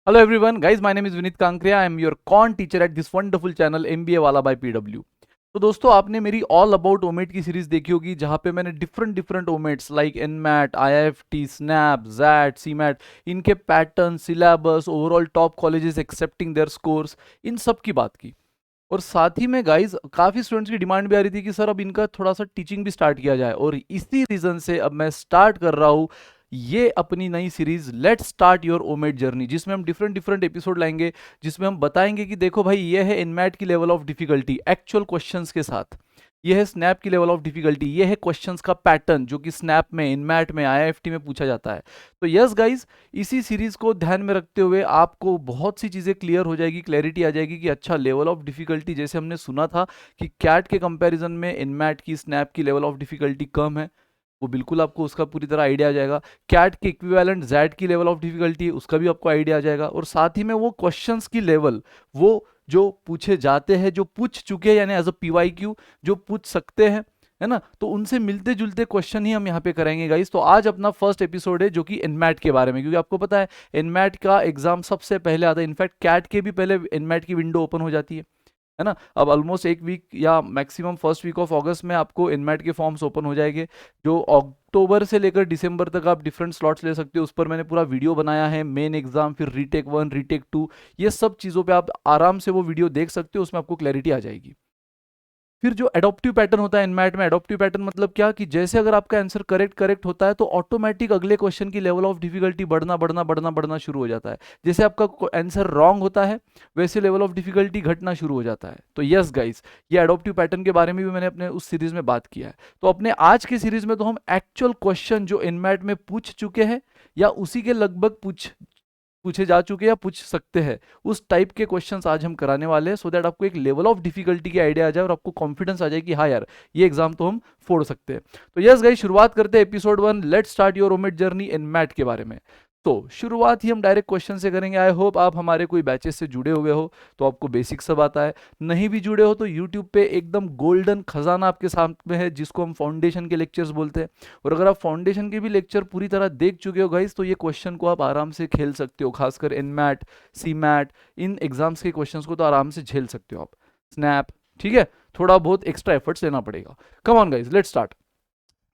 Hello everyone, guys. My name is Vinit Kankriya. I am your con teacher at this wonderful channel MBA वाला by PW. तो दोस्तों आपने मेरी all about OMET की series देखी होगी जहां पे मैंने different different OMETs like NMAT, IIFT, SNAP, XAT, CMAT, इनके pattern, syllabus, overall top colleges accepting their scores, इन सब की बात की। और साथ ही में गाइज काफ़ी स्टूडेंट्स की डिमांड भी आ रही थी कि सर अब इनका थोड़ा सा टीचिंग भी स्टार्ट किया जाए, और इसी रीज़न से अब मैं स्टार्ट कर रहा हूँ ये अपनी नई series let's start your inmate journey, जिसमें हम डिफरेंट डिफरेंट एपिसोड लाएंगे, जिसमें हम बताएंगे कि देखो भाई ये है इनमैट की level of difficulty actual questions के साथ, ये है स्नैप की लेवल ऑफ डिफिकल्टी, ये है क्वेश्चंस का पैटर्न जो कि स्नैप में, इनमैट में, आईआईएफटी में पूछा जाता है। तो यस गाइज, इसी सीरीज को ध्यान में रखते हुए आपको बहुत सी चीज़ें क्लियर हो जाएगी, क्लैरिटी आ जाएगी कि अच्छा लेवल ऑफ डिफिकल्टी, जैसे हमने सुना था कि कैट के कंपैरिजन में इनमैट की, स्नैप की लेवल ऑफ डिफिकल्टी कम है, वो बिल्कुल आपको उसका पूरी तरह आइडिया आ जाएगा। कैट के इक्विवेलेंट जैट की लेवल ऑफ डिफिकल्टी, उसका भी आपको आइडिया आ जाएगा। और साथ ही में वो क्वेश्चंस की लेवल, वो जो पूछे जाते हैं, जो पूछ चुके हैं, यानी एज अ पीवाईक्यू जो पूछ सकते हैं, है ना, तो उनसे मिलते जुलते क्वेश्चन ही हम यहाँ पे करेंगे गाइस। तो आज अपना फर्स्ट एपिसोड है जो कि एनमैट के बारे में, क्योंकि आपको पता है एनमैट का एग्जाम सबसे पहले आता है, इनफैक्ट कैट के भी पहले एनमैट की विंडो ओपन हो जाती है ना। अब ऑलमोस्ट एक वीक या मैक्सिमम फर्स्ट वीक ऑफ अगस्त में आपको इनमैट के फॉर्म्स ओपन हो जाएंगे, जो अक्टूबर से लेकर दिसंबर तक आप डिफरेंट स्लॉट्स ले सकते हो। उस पर मैंने पूरा वीडियो बनाया है, मेन एग्जाम, फिर रीटेक 1, रीटेक 2, ये सब चीज़ों पे आप आराम से वो वीडियो देख सकते हो, उसमें आपको क्लैरिटी आ जाएगी। फिर जो एडॉप्टिव पैटर्न होता है इनमैट में, एडॉप्टिव पैटर्न मतलब क्या कि जैसे अगर आपका आंसर करेक्ट होता है तो ऑटोमेटिक अगले क्वेश्चन की लेवल ऑफ डिफिकल्टी बढ़ना शुरू हो जाता है। जैसे आपका आंसर रॉन्ग होता है वैसे लेवल ऑफ डिफिकल्टी घटना शुरू हो जाता है। तो यस गाइस, ये एडॉप्टिव पैटर्न के बारे में भी मैंने अपने उस सीरीज में बात किया है। तो अपने आज की सीरीज में तो हम एक्चुअल क्वेश्चन जो इनमैट में पूछ चुके हैं या उसी के लगभग पूछे जा चुके या पूछ सकते हैं, उस टाइप के क्वेश्चंस आज हम कराने वाले हैं, सो दैट आपको एक लेवल ऑफ डिफिकल्टी की आइडिया आ जाए और आपको कॉन्फिडेंस आ जाए कि हाँ यार ये एग्जाम तो हम फोड़ सकते हैं। तो यस गाइस, शुरुआत करते हैं episode 1 let's start your inmate journey inmate के बारे में। तो शुरुआत ही हम डायरेक्ट क्वेश्चन से करेंगे। आई होप आप हमारे कोई बैचेस से जुड़े हुए हो तो आपको बेसिक सब आता है, नहीं भी जुड़े हो तो यूट्यूब पे एकदम गोल्डन खजाना आपके सामने है जिसको हम फाउंडेशन के लेक्चर्स बोलते हैं। और अगर आप फाउंडेशन के भी लेक्चर पूरी तरह देख चुके हो गाइस तो ये क्वेश्चन को आप आराम से खेल सकते हो, खासकर एनमैट, सीमैट, इन एग्जाम्स के क्वेश्चंस को तो आराम से झेल सकते हो आप। स्नैप, ठीक है, थोड़ा बहुत एक्स्ट्रा एफर्ट्स लेना पड़ेगा। Come on guys, let's start.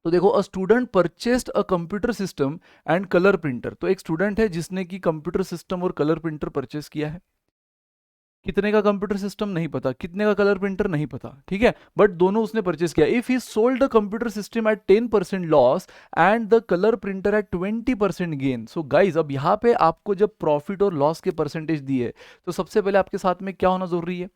तो देखो, a student purchased a computer system and colour printer. तो एक स्टूडेंट है जिसने की कंप्यूटर सिस्टम और कलर प्रिंटर परचेस किया है। कितने का कंप्यूटर सिस्टम नहीं पता, कितने का कलर प्रिंटर नहीं पता, ठीक है, बट दोनों उसने परचेस किया। If he sold the computer system at 10% loss and the colour printer at 20% gain. So guys, अब यहाँ पे आपको जब प्रॉफिट और लॉस के परसेंटेज दिए तो सबसे पहले आपके साथ में क्या होना जरूरी है।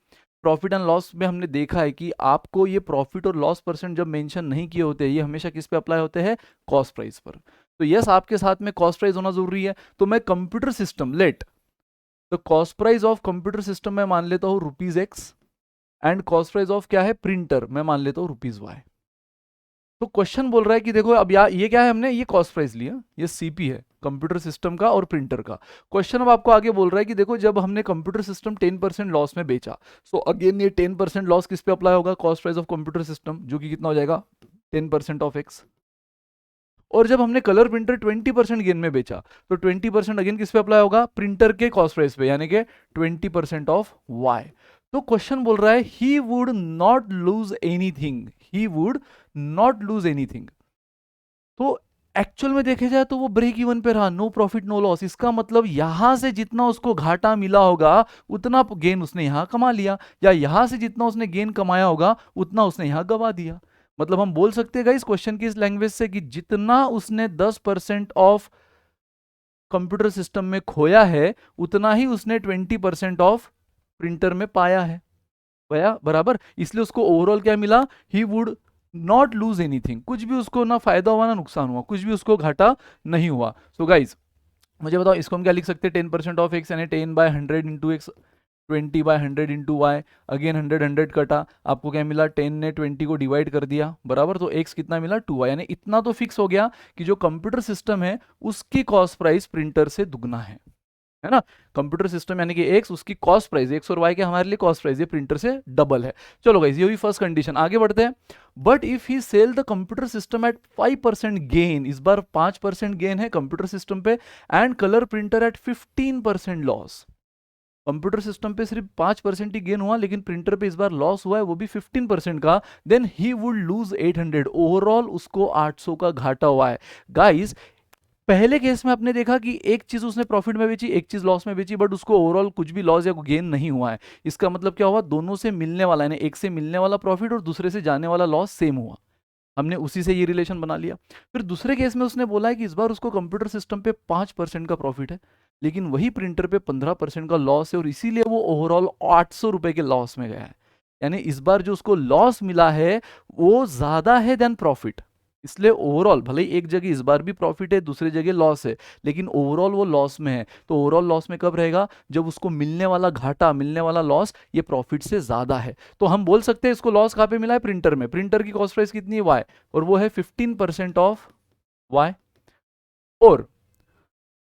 प्रॉफिट एंड लॉस में हमने देखा है कि आपको ये प्रॉफिट और लॉस परसेंट जब मेंशन नहीं किए होते, ये हमेशा किस पे अप्लाई होते हैं, कॉस्ट प्राइस पर। तो यस, आपके साथ में कॉस्ट प्राइस होना जरूरी है। तो मैं कंप्यूटर सिस्टम लेट, तो cost price of computer system में मान लेता हूं ₹X and cost price of क्या है, प्रिंटर, मैं मान लेता हूं ₹Y। तो क्वेश्चन बोल रहा है कि देखो अब ये क्या है, हमने ये कॉस्ट प्राइस लिया, ये सीपी है कंप्यूटर सिस्टम का और प्रिंटर का। क्वेश्चन अब आपको आगे बोल रहा है कि देखो जब हमने कंप्यूटर सिस्टम 10% लॉस में बेचा, सो अगेन ये 10% लॉस किस पे अप्लाई होगा, cost price of computer system, जो कि कितना हो जाएगा 10% ऑफ X। और जब हमने कलर प्रिंटर 20% गेन में बेचा तो 20% अगेन किस पे अप्लाई होगा, प्रिंटर के कॉस्ट प्राइस पे, यानी कि 20% ऑफ Y। तो क्वेश्चन बोल रहा है he would not lose anything, he would not lose anything. तो एक्चुअल में देखे जाए तो वो ब्रेक इवन पे रहा, नो प्रॉफिट नो लॉस। इसका मतलब यहां से जितना उसको घाटा मिला होगा उतना गेन उसने यहां कमा लिया, या यहां से जितना उसने गेन कमाया होगा उतना उसने यहां गवा दिया। मतलब हम बोल सकते हैं इस क्वेश्चन की इस लैंग्वेज से कि जितना उसने 10% ऑफ कंप्यूटर सिस्टम में खोया है उतना ही उसने 20% ऑफ प्रिंटर में पाया है, भैया बराबर। इसलिए उसको ओवरऑल क्या मिला, he would not lose anything, कुछ भी उसको ना फायदा हुआ ना नुकसान हुआ, कुछ भी उसको घाटा नहीं हुआ। सो गाइज, मुझे बताओ इसको हम क्या लिख सकते हैं, 10% ऑफ एक्स यानी 10/100 into x, 20/100 into y. Again 100 कटा, आपको क्या मिला, 10 ने 20 को डिवाइड कर दिया, बराबर। तो एक्स कितना मिला, 2y, यानी इतना तो फिक्स हो गया कि जो कंप्यूटर सिस्टम है उसकी कॉस्ट प्राइस प्रिंटर से दुगना है। है ना। कंप्यूटर सिस्टम यानी कि एक्स, उसकी कॉस्ट प्राइस, एक्स और वाई के हमारे लिए कॉस्ट प्राइस ये प्रिंटर से डबल है। चलो गाइस, ये हुई फर्स्ट कंडीशन, आगे बढ़ते हैं। But if he sell the computer system at 5% gain, इस बार 5% गेन है कंप्यूटर सिस्टम पे, and colour printer at 15% loss. Computer system पे सिर्फ 5% ही गेन हुआ, लेकिन प्रिंटर पे इस बार लॉस हुआ है, वो भी 15% का। Then he would lose 800, overall उसको 800 का घाटा हुआ है। गाइस, पहले केस में आपने देखा कि एक चीज उसने प्रॉफिट में बेची, एक चीज लॉस में बेची, बट उसको ओवरऑल कुछ भी लॉस या गेन नहीं हुआ है। इसका मतलब क्या हुआ, दोनों से मिलने वाला, यानी एक से मिलने वाला प्रॉफिट और दूसरे से जाने वाला लॉस सेम हुआ। हमने उसी से ये रिलेशन बना लिया। फिर दूसरे केस में उसने बोला है कि इस बार उसको कंप्यूटर सिस्टम पे 5% का प्रॉफिट है, लेकिन वही प्रिंटर पे 15% का लॉस है, और इसीलिए वो ओवरऑल 800 रुपए के लॉस में गया है। यानी इस बार जो उसको लॉस मिला है वो ज्यादा है देन प्रॉफिट। इसलिए ओवरऑल भले ही एक जगह इस बार भी प्रॉफिट है, दूसरी जगह लॉस है, लेकिन ओवरऑल वो लॉस में है। तो ओवरऑल लॉस में कब रहेगा, जब उसको मिलने वाला घाटा, मिलने वाला लॉस ये प्रॉफिट से ज्यादा है। तो हम बोल सकते हैं इसको लॉस कहाँ पे मिला है, प्रिंटर में। प्रिंटर की कॉस्ट प्राइस कितनी है, वाई, और वो है 15% ऑफ वाई। और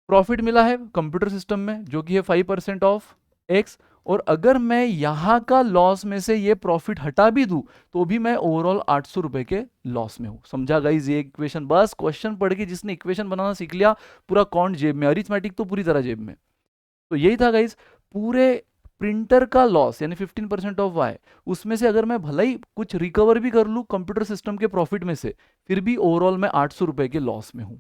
प्रॉफिट मिला है कंप्यूटर सिस्टम में जो कि है 5% ऑफ एक्स। और अगर मैं यहां का लॉस में से ये प्रॉफिट हटा भी दूं तो भी मैं ओवरऑल 800 रुपए के लॉस में हूं। समझा गाइस ये इक्वेशन, बस क्वेश्चन पढ़ के जिसने इक्वेशन बनाना सीख लिया, पूरा कॉन्ट जेब में, अरिथमेटिक तो पूरी तरह जेब में। तो यही था गाइस, पूरे प्रिंटर का लॉस यानी 15% ऑफ वाई, उसमें से अगर मैं भले ही कुछ रिकवर भी कर लूं कंप्यूटर सिस्टम के प्रॉफिट में से, फिर भी ओवरऑल मैं 800 रुपए के लॉस में हूं।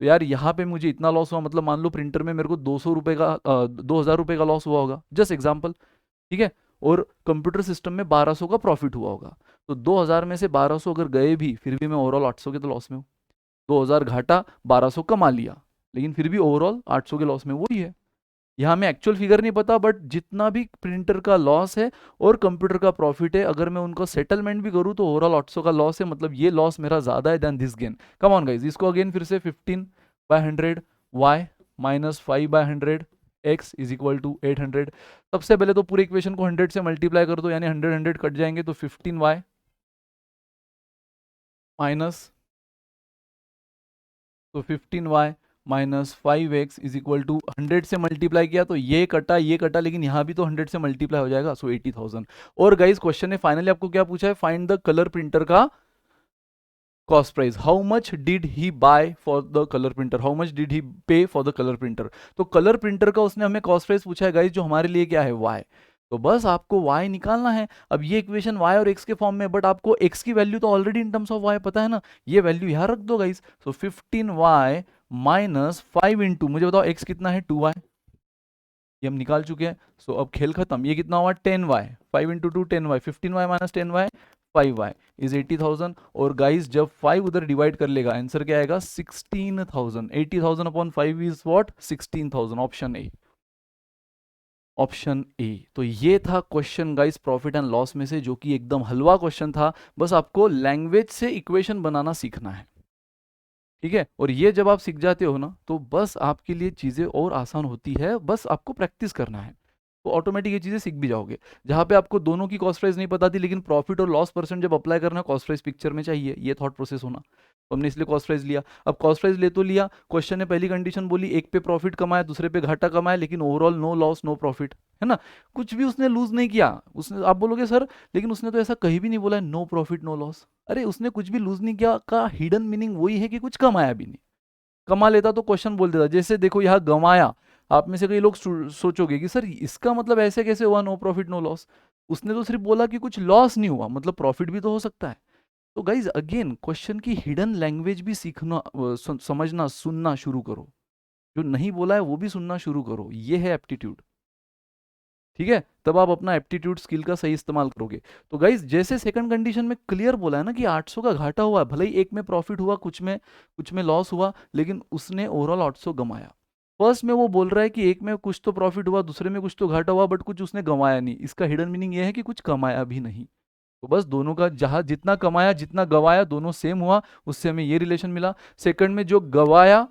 तो यार यहाँ पे मुझे इतना लॉस हुआ, मतलब मान लो प्रिंटर में मेरे को 200 रुपए का 2000 रुपए का लॉस हुआ होगा, जस्ट एग्जाम्पल, ठीक है। और कंप्यूटर सिस्टम में 1200 का प्रॉफिट हुआ होगा। तो 2000 में से 1200 अगर गए भी, फिर भी मैं ओवरऑल 800 के तो लॉस में हूँ। 2000 घाटा, 1200 कमा लिया, लेकिन फिर भी ओवरऑल 800 के लॉस में, वही है। यहाँ में एक्चुअल फिगर नहीं पता, बट जितना भी प्रिंटर का लॉस है और कंप्यूटर का प्रॉफिट है, अगर मैं उनको सेटलमेंट भी करूँ तो ओवरऑल 800 का लॉस है, मतलब ये लॉस मेरा ज्यादा है than this gain. Come on guys, इसको अगेन फिर से 15/100 y minus 5/100 x is equal to 800। सबसे पहले तो पूरे इक्वेशन को 100 से मल्टीप्लाई कर दो, यानी 100 कट जाएंगे, तो 15y माइनस, तो 15y minus 5x is equal to 100 से मल्टीप्लाई किया तो ये कटा, लेकिन यहाँ भी तो 100 से मल्टीप्लाई हो जाएगा, सो 80,000। और गाइस क्वेश्चन ने फाइनली आपको क्या पूछा है, फाइंड द कलर प्रिंटर का cost price. How much did he buy for the colour printer, how much did he pay for the colour printer. तो कलर प्रिंटर का उसने हमें कॉस्ट प्राइस पूछा है गाइस, जो हमारे लिए क्या है, वाई। तो बस आपको y निकालना है। अब ये इक्वेशन y और x के फॉर्म में, बट आपको x की वैल्यू तो already in terms of y पता है ना, ये वैल्यू यहां रख दो गाइस। सो 15y माइनस 5 इंटू, मुझे बताओ x कितना है, 2y, ये हम निकाल चुके हैं। सो अब खेल खत्म, ये कितना हुआ 10y, 5 into 2 10y, 15y minus 10y 5y is 80,000। और गाइस जब 5 उधर डिवाइड कर लेगा, आंसर क्या आएगा 16,000। 80,000 upon 5 is what, 16,000। Option A, option A. तो ये था question guys profit and loss में से, जो कि एकदम हलवा क्वेश्चन था। बस आपको लैंग्वेज से इक्वेशन बनाना सीखना है, ठीक है। और ये जब आप सीख जाते हो ना, तो बस आपके लिए चीज़ें और आसान होती है, बस आपको प्रैक्टिस करना है, तो ऑटोमेटिक ये चीज़ें सीख भी जाओगे। जहाँ पे आपको दोनों की कॉस्ट प्राइस नहीं पता थी, लेकिन प्रॉफिट और लॉस परसेंट जब अप्लाई करना, कॉस्ट प्राइस पिक्चर में चाहिए, ये थॉट प्रोसेस होना, तो हमने इसलिए कॉस्ट प्राइस लिया। अब कॉस्ट प्राइस ले तो लिया, क्वेश्चन ने पहली कंडीशन बोली, एक पे प्रॉफिट कमाया, दूसरे पे घाटा कमाया, लेकिन overall no loss no profit, है ना। कुछ भी उसने लूज नहीं किया। उसने, आप बोलोगे सर लेकिन उसने तो ऐसा कहीं भी नहीं बोला है नो प्रॉफिट नो लॉस। अरे उसने कुछ भी लूज नहीं किया का हिडन मीनिंग वही है कि कुछ कमाया भी नहीं। कमा लेता तो क्वेश्चन बोल देता, जैसे देखो यहाँ गंवाया। आप में से कई लोग सोचोगे कि सर इसका मतलब ऐसे कैसे हुआ नो प्रॉफिट नो लॉस। उसने तो सिर्फ बोला कि कुछ लॉस नहीं हुआ, मतलब प्रॉफिट भी तो हो सकता है। तो गाइज अगेन क्वेश्चन की हिडन लैंग्वेज भी सीखना, समझना, सुनना शुरू करो। जो नहीं बोला है वो भी सुनना शुरू करो, ये है एप्टीट्यूड, ठीक है। तब आप अपना एप्टीट्यूड स्किल का सही इस्तेमाल करोगे। तो गाइज जैसे सेकंड कंडीशन में क्लियर बोला है ना कि 800 का घाटा हुआ है, भले ही एक में प्रॉफिट हुआ, कुछ में लॉस हुआ, लेकिन उसने ओवरऑल 800 गमाया। फर्स्ट में वो बोल रहा है कि एक में कुछ तो प्रॉफिट हुआ, दूसरे में कुछ तो घाटा हुआ, बट कुछ उसने गंवाया नहीं। इसका हिडन मीनिंग ये है कि कुछ कमाया भी नहीं। तो बस दोनों का जहां जितना कमाया जितना गवाया दोनों सेम हुआ, उससे हमें ये रिलेशन मिला। सेकंड में जो गवाया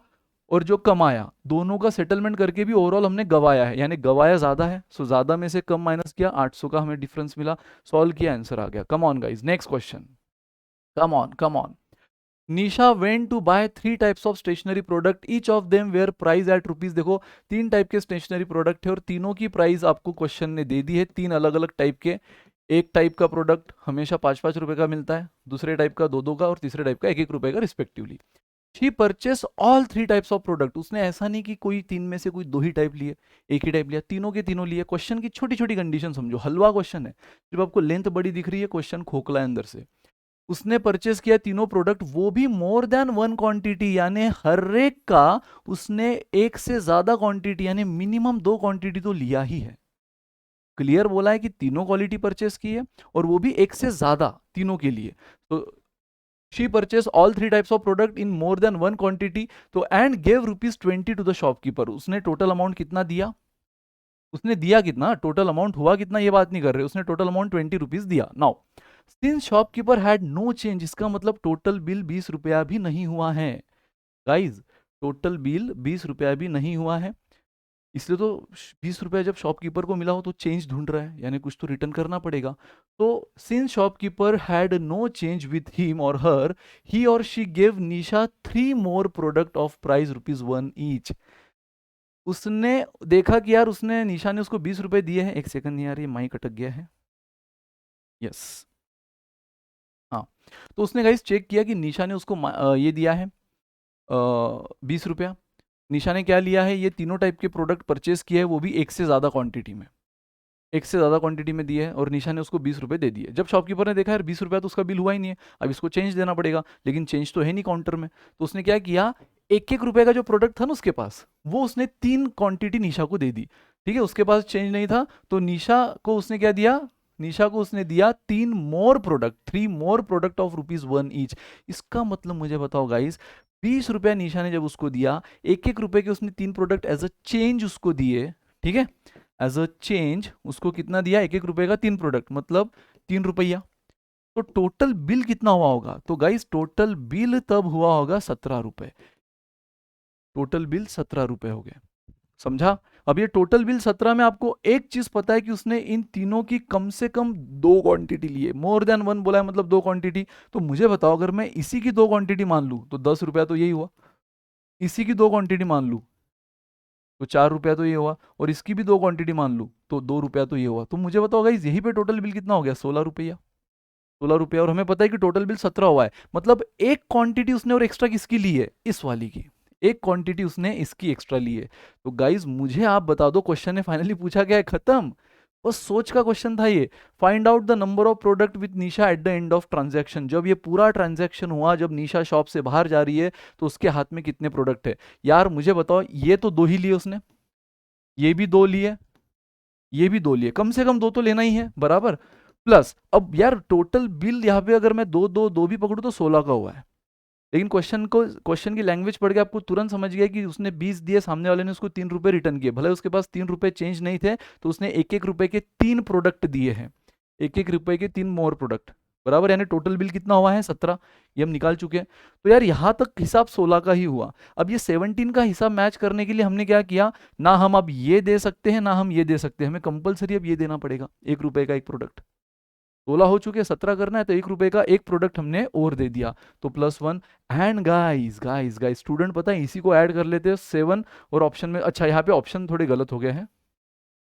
और जो कमाया दोनों का सेटलमेंट करके भी ओवरऑल हमने गवाया है, यानी गवाया ज्यादा है, सो ज्यादा में से कम माइनस किया, 800 का हमें डिफरेंस मिला। सॉल्व किया, आंसर आ गया। Come on guys, next question, come on come on. Nisha went to buy 3 types of stationery product, each of them were price at rupees. देखो 3 टाइप के स्टेशनरी प्रोडक्ट है और तीनों की प्राइस आपको क्वेश्चन ने दे दी है, 3 अलग अलग टाइप के। एक टाइप का प्रोडक्ट हमेशा 5-5 रुपए का मिलता है, दूसरे टाइप का 2-2 का और तीसरे टाइप का 1-1 रुपए का respectively. She purchase all 3 types of product. उसने ऐसा नहीं कि कोई तीन में से कोई 2 ही टाइप लिए, एक ही टाइप लिया, तीनों के तीनों लिए। क्वेश्चन की छोटी छोटी कंडीशन समझो, हलवा क्वेश्चन है। जब आपको लेंथ बड़ी दिख रही है, क्वेश्चन खोखला है अंदर से। उसने परचेस किया तीनों प्रोडक्ट, वो भी मोर देन 1 क्वांटिटी, यानी हर एक का उसने एक से ज्यादा क्वांटिटी यानी मिनिमम 2 क्वांटिटी तो लिया ही है। क्लियर बोला है कि तीनों क्वालिटी परचेस की है और वो भी एक से ज्यादा, तीनों के लिए। तो she purchase all 3 types of product in more than 1 quantity, तो and gave ₹20 to the shopkeeper. उसने टोटल अमाउंट कितना दिया, उसने दिया कितना, टोटल अमाउंट हुआ कितना ये बात नहीं कर रहे, उसने टोटल अमाउंट ₹20 दिया। Now since shopkeeper had no change, इसका मतलब टोटल बिल 20 रुपया भी नहीं हुआ है। गाइज टोटल बिल 20 रुपया भी नहीं हुआ है, इसलिए तो 20 रुपया जब शॉपकीपर को मिला हो तो चेंज ढूंढ रहा है, यानी कुछ तो रिटर्न करना पड़ेगा। तो since shopkeeper had no change with him or her, he or she give Nisha 3 more product of price ₹1 each. उसने देखा कि यार उसने निशा ने उसको 20 रुपए दिए हैं। एक सेकंड यार, ये माइक अटक गया है। यस, हाँ। तो उसने गाइस चेक किया कि निशा ने उसको ये दिया है 20 रुपया। निशा ने क्या लिया है, ये तीनों टाइप के प्रोडक्ट परचेस किए हैं, वो भी एक से ज़्यादा क्वांटिटी में, एक से ज़्यादा क्वांटिटी में दिए है और निशा ने उसको 20 रुपए दे दिए। जब शॉपकीपर ने देखा यार 20 रुपया तो उसका बिल हुआ ही नहीं है, अब इसको चेंज देना पड़ेगा, लेकिन चेंज तो है नहीं काउंटर में। तो उसने क्या किया, 1-1 रुपए का जो प्रोडक्ट था ना उसके पास, वो उसने 3 क्वांटिटी निशा को दे दी। ठीक है, उसके पास चेंज नहीं था तो निशा को उसने क्या दिया, निशा को उसने दिया 3 more product, 3 more product of ₹1 each. इसका मतलब मुझे बताओ गाइस, 20 रुपया निशा ने जब उसको दिया, 1-1 रुपए के उसने 3 प्रोडक्ट एज अ चेंज उसको दिए। ठीक है, एज अ चेंज उसको कितना दिया, 1-1 रुपए का 3 प्रोडक्ट, मतलब 3 रुपया। तो टोटल बिल कितना हुआ होगा, तो गाइस टोटल बिल तब हुआ होगा 17 रुपए। टोटल बिल 17 रुपए हो गए, समझा। अब ये टोटल बिल 17 में आपको एक चीज पता है कि उसने इन तीनों की कम से कम 2 क्वांटिटी ली है, मोर देन 1 बोला है मतलब 2 क्वांटिटी। तो मुझे बताओ अगर मैं इसी की 2 क्वांटिटी मान लूं तो 10 रुपया तो यही हुआ, इसी की 2 क्वांटिटी मान लूं तो 4 रुपया तो ये हुआ, और इसकी भी 2 क्वांटिटी मान लूँ तो 2 रुपया तो ये हुआ। तो मुझे बताओ गाइस यहीं पे टोटल बिल कितना हो गया, 16 रुपया। 16 रुपया, और हमें पता है कि टोटल बिल 17 हुआ है, मतलब एक क्वांटिटी उसने और एक्स्ट्रा किसकी ली है, इस वाली की। एक क्वांटिटी उसने इसकी एक्स्ट्रा ली है। तो गाइज मुझे आप बता दो, क्वेश्चन ने फाइनली पूछा क्या है, खत्म। बस सोच का क्वेश्चन था ये, find out the number of product with Nisha at the end of transaction. जब ये पूरा ट्रांजैक्शन हुआ, जब निशा शॉप से बाहर जा रही है तो उसके हाथ में कितने प्रोडक्ट है। यार मुझे बताओ, ये तो 2 ही लिए उसने, ये भी 2 लिए, ये भी 2 लिए, कम से कम 2 तो लेना ही है बराबर। प्लस अब यार टोटल बिल यहाँ पे अगर मैं 2 भी पकड़ू तो 16 का हुआ है। लेकिन क्वेश्चन की लैंग्वेज पढ़ के आपको तुरंत समझ गया कि उसने 20 दिए, सामने वाले ने उसको 3 रुपए रिटर्न किए, भले उसके पास 3 रुपए चेंज नहीं थे, तो उसने 1-1 रुपए के 3 प्रोडक्ट दिए हैं, 1-1 रुपए के 3 मोर प्रोडक्ट बराबर, यानी टोटल बिल कितना हुआ है, 17। ये हम निकाल चुके हैं। तो यार यहाँ तक हिसाब 16 का ही हुआ। अब ये 17 का हिसाब मैच करने के लिए हमने क्या किया, ना हम अब ये दे सकते हैं ना हम ये दे सकते हैं, हमें कंपलसरी अब ये देना पड़ेगा, 1 रुपए का एक प्रोडक्ट। 16 हो चुके, 17 करना है तो 1 रुपए का एक प्रोडक्ट हमने और दे दिया, तो +1। And guys guys guys student पता है इसी को ऐड कर लेते हैं 7 और ऑप्शन में, अच्छा यहाँ पे ऑप्शन थोड़े गलत हो गए हैं,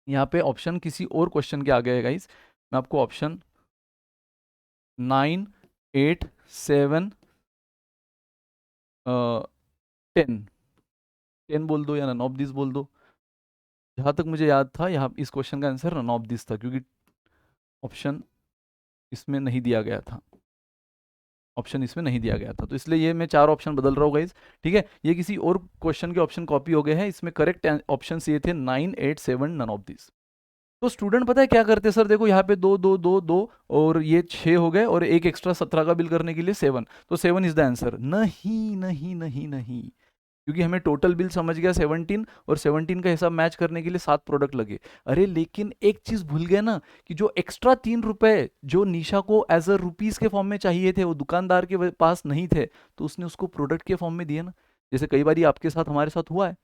यहाँ पे ऑप्शन किसी और क्वेश्चन के आ गए हैं गाइस। मैं आपको ऑप्शन 9, 8, 7, 10, 10 बोल दो या नन ऑफ दिस बोल दो। जहाँ तक मुझे याद था यहाँ इस क्वेश्चन का आंसर नन ऑफ दिस था, क्योंकि ऑप्शन इसमें नहीं दिया गया था, ऑप्शन इसमें नहीं दिया गया था, तो इसलिए ये मैं 4 ऑप्शन बदल रहा हूँ गाइज। ठीक है, ये किसी और क्वेश्चन के ऑप्शन कॉपी हो गए हैं, इसमें करेक्ट ऑप्शन ये थे 9, 8, 7, नन ऑफ दिस। तो स्टूडेंट पता है क्या करते हैं, सर देखो यहाँ पे 2 2 2 2 और ये 6 हो गए और एक एक्स्ट्रा 17 का बिल करने के लिए 7, तो 7 इज द आंसर। नहीं नहीं नहीं नहीं, क्योंकि हमें टोटल बिल समझ गया 17 और 17 का हिसाब मैच करने के लिए 7 प्रोडक्ट लगे। अरे लेकिन एक चीज भूल गए ना, कि जो एक्स्ट्रा 3 रुपए जो निशा को एज अ रुपीज के फॉर्म में चाहिए थे वो दुकानदार के पास नहीं थे, तो उसने उसको प्रोडक्ट के फॉर्म में दिए ना। जैसे कई बार आपके साथ हमारे साथ हुआ है,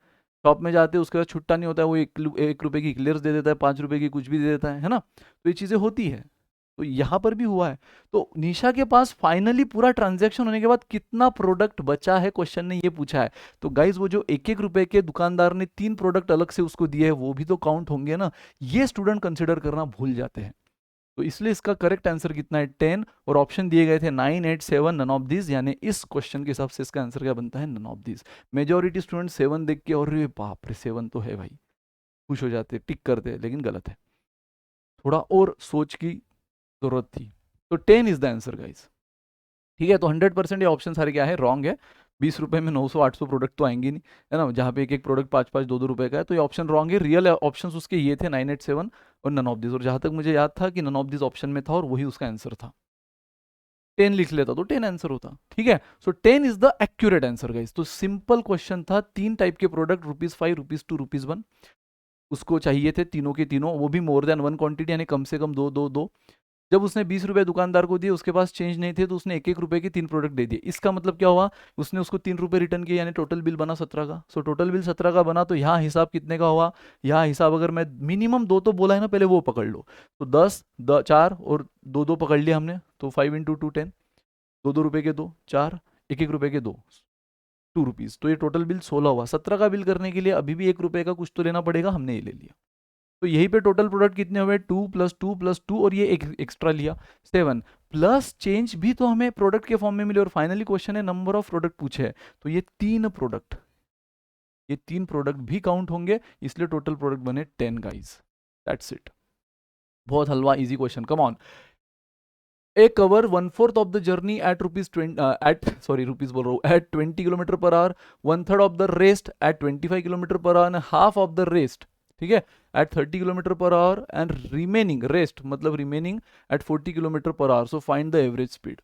शॉप में जाते हैं उसके बाद छुट्टा नहीं होता है, वो 1 रुपए की क्लियर्स दे देता है, 5 रुपए की कुछ भी दे देता है ना, तो ये चीजें होती है। तो यहाँ पर भी हुआ है। तो निशा के पास फाइनली पूरा ट्रांजैक्शन होने के बाद कितना प्रोडक्ट बचा है, क्वेश्चन ने ये पूछा है। तो गाइज वो जो 1-1 रुपए के दुकानदार ने 3 प्रोडक्ट अलग से उसको दिए हैं वो भी तो काउंट होंगे ना, ये स्टूडेंट कंसिडर करना भूल जाते हैं। तो इसलिए इसका करेक्ट आंसर कितना है 10, और ऑप्शन दिए गए थे 9, 8, 7, नन ऑफ दिस, यानी इस क्वेश्चन के हिसाब से इसका आंसर क्या बनता है, none of this. Majority student 7 देख के और बाप रे 7 तो है भाई, खुश हो जाते, टिक करते, लेकिन गलत है, थोड़ा और सोच की जरूरत थी। तो 10 इज द आंसर गाइस। ठीक है, तो 100% ये ऑप्शन सारे क्या है, रॉन्ग है। 20 रुपए में 900-800 प्रोडक्ट तो आएंगे नहीं, है ना, जहाँ पे एक एक प्रोडक्ट 5-5, 2-2 रुपए का है, तो ये ऑप्शन रॉन्ग है। रियल ऑप्शन उसके ये थे 9, 8, 7 और नन ऑफ दिस, और जहां तक मुझे याद था कि नन ऑफ दिस ऑप्शन में था और वही उसका आंसर था। 10 लिख लेता तो 10 आंसर होता। ठीक है, सो 10 is the accurate answer guys. तो सिंपल क्वेश्चन था, 3 टाइप के प्रोडक्ट, ₹5, ₹2, ₹1, उसको चाहिए थे तीनों के तीनों, वो भी मोर देन 1 क्वांटिटी, यानी कम से कम 2-2-2। जब उसने 20 रुपए दुकानदार को दिए, उसके पास चेंज नहीं थे, तो उसने 1-1 रुपए के 3 प्रोडक्ट दे दिए। इसका मतलब क्या हुआ, उसने उसको 3 रुपए रिटर्न किए, यानी टोटल बिल बना 17 का। सो टोटल बिल 17 का बना, तो यहाँ हिसाब कितने का हुआ, यहाँ हिसाब अगर मैं मिनिमम 2 तो बोला है ना, पहले वो पकड़ लो, तो 10, 4 और 2-2 पकड़ लिया हमने, तो 5 × 2 10, 2-2 रुपए के 2 4, 1-1 रुपए के 2, ₹2, तो ये टोटल बिल 16 हुआ। 17 का बिल करने के लिए अभी भी 1 रुपए का कुछ तो लेना पड़ेगा, हमने ये ले लिया। तो यहीं पे टोटल प्रोडक्ट कितने हुए, 2 + 2 + 2, और ये एक एक्स्ट्रा लिया 7, प्लस चेंज भी तो हमें प्रोडक्ट के फॉर्म में मिले, और फाइनली क्वेश्चन है नंबर ऑफ प्रोडक्ट पूछे है, तो ये 3 प्रोडक्ट भी काउंट होंगे, इसलिए टोटल प्रोडक्ट बने 10 गाइस। दैट्स इट, बहुत halwa easy question, come on. A cover 1/4 of the journey at rupees बोल रहा हूँ, at 20 kilometre per hour, 1/3 of the rest at 25 kilometre per hour, and half of the rest, ठीक है, at 30 kilometre per hour, and remaining rest मतलब remaining at 40 kilometre per hour, so find the average speed.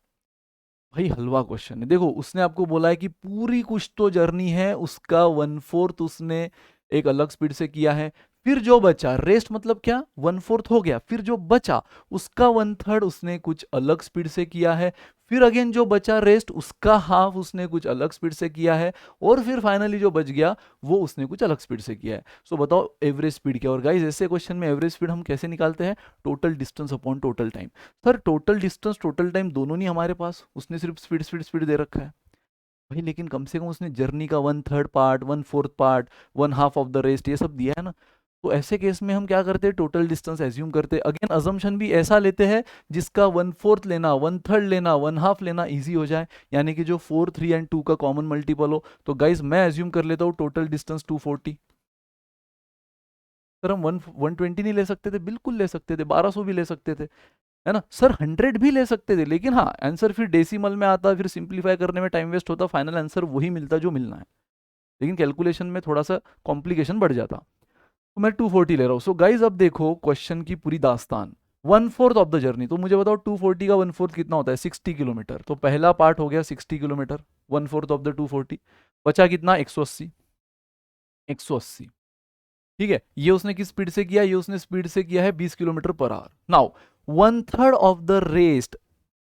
भाई halwa question है। देखो उसने आपको बोला है कि पूरी कुछ तो जर्नी है, उसका 1/4 उसने एक अलग स्पीड से किया है, फिर जो बचा रेस्ट मतलब क्या, 1/4 हो गया, फिर जो बचा उसका 1/3 उसने कुछ अलग स्पीड से किया है, फिर अगेन जो बचा रेस्ट उसका हाफ उसने कुछ अलग स्पीड से किया है, और फिर फाइनली जो बच गया वो उसने कुछ अलग स्पीड से किया है। सो बताओ एवरेज स्पीड क्या। और गाइस ऐसे क्वेश्चन में एवरेज स्पीड हम कैसे निकालते हैं, total distance upon total time. Sir total distance total time दोनों नहीं हमारे पास, उसने सिर्फ स्पीड स्पीड स्पीड दे रखा है भाई, लेकिन कम से कम उसने जर्नी का 1/3 part, 1/4 part, 1/2 of the rest ये सब दिया है ना। तो ऐसे केस में हम क्या करते हैं, टोटल डिस्टेंस एज्यूम करते हैं। अगेन अजम्पशन भी ऐसा लेते हैं जिसका 1/4 लेना, 1/3 लेना, 1/2 लेना इजी हो जाए, यानी कि जो 4, 3 एंड 2 का कॉमन मल्टीपल हो। तो गाइज मैं एज्यूम कर लेता हूँ टोटल डिस्टेंस 240। सर हम 120 नहीं ले सकते थे, बिल्कुल ले सकते थे, 1200 भी ले सकते थे, है ना सर, 100 भी ले सकते थे, लेकिन हाँ आंसर फिर डेसिमल में आता, फिर सिंप्लीफाई करने में टाइम वेस्ट होता, फाइनल आंसर वही मिलता जो मिलना है, लेकिन कैलकुलेशन में थोड़ा सा कॉम्प्लिकेशन बढ़ जाता। तो मैं 240 ले रहा हूँ। सो गाइज अब देखो क्वेश्चन की पूरी दास्तान, 1/4 ऑफ द जर्नी, तो मुझे बताओ 240 का 1/4 कितना होता है, 60 किलोमीटर। तो पहला पार्ट हो गया 60 किलोमीटर, 1/4 ऑफ द 240, बचा कितना 180, 180। ठीक है, ये उसने किस स्पीड से किया, ये उसने स्पीड से किया है 20 kilometre per our. Now 1/3 of the rest,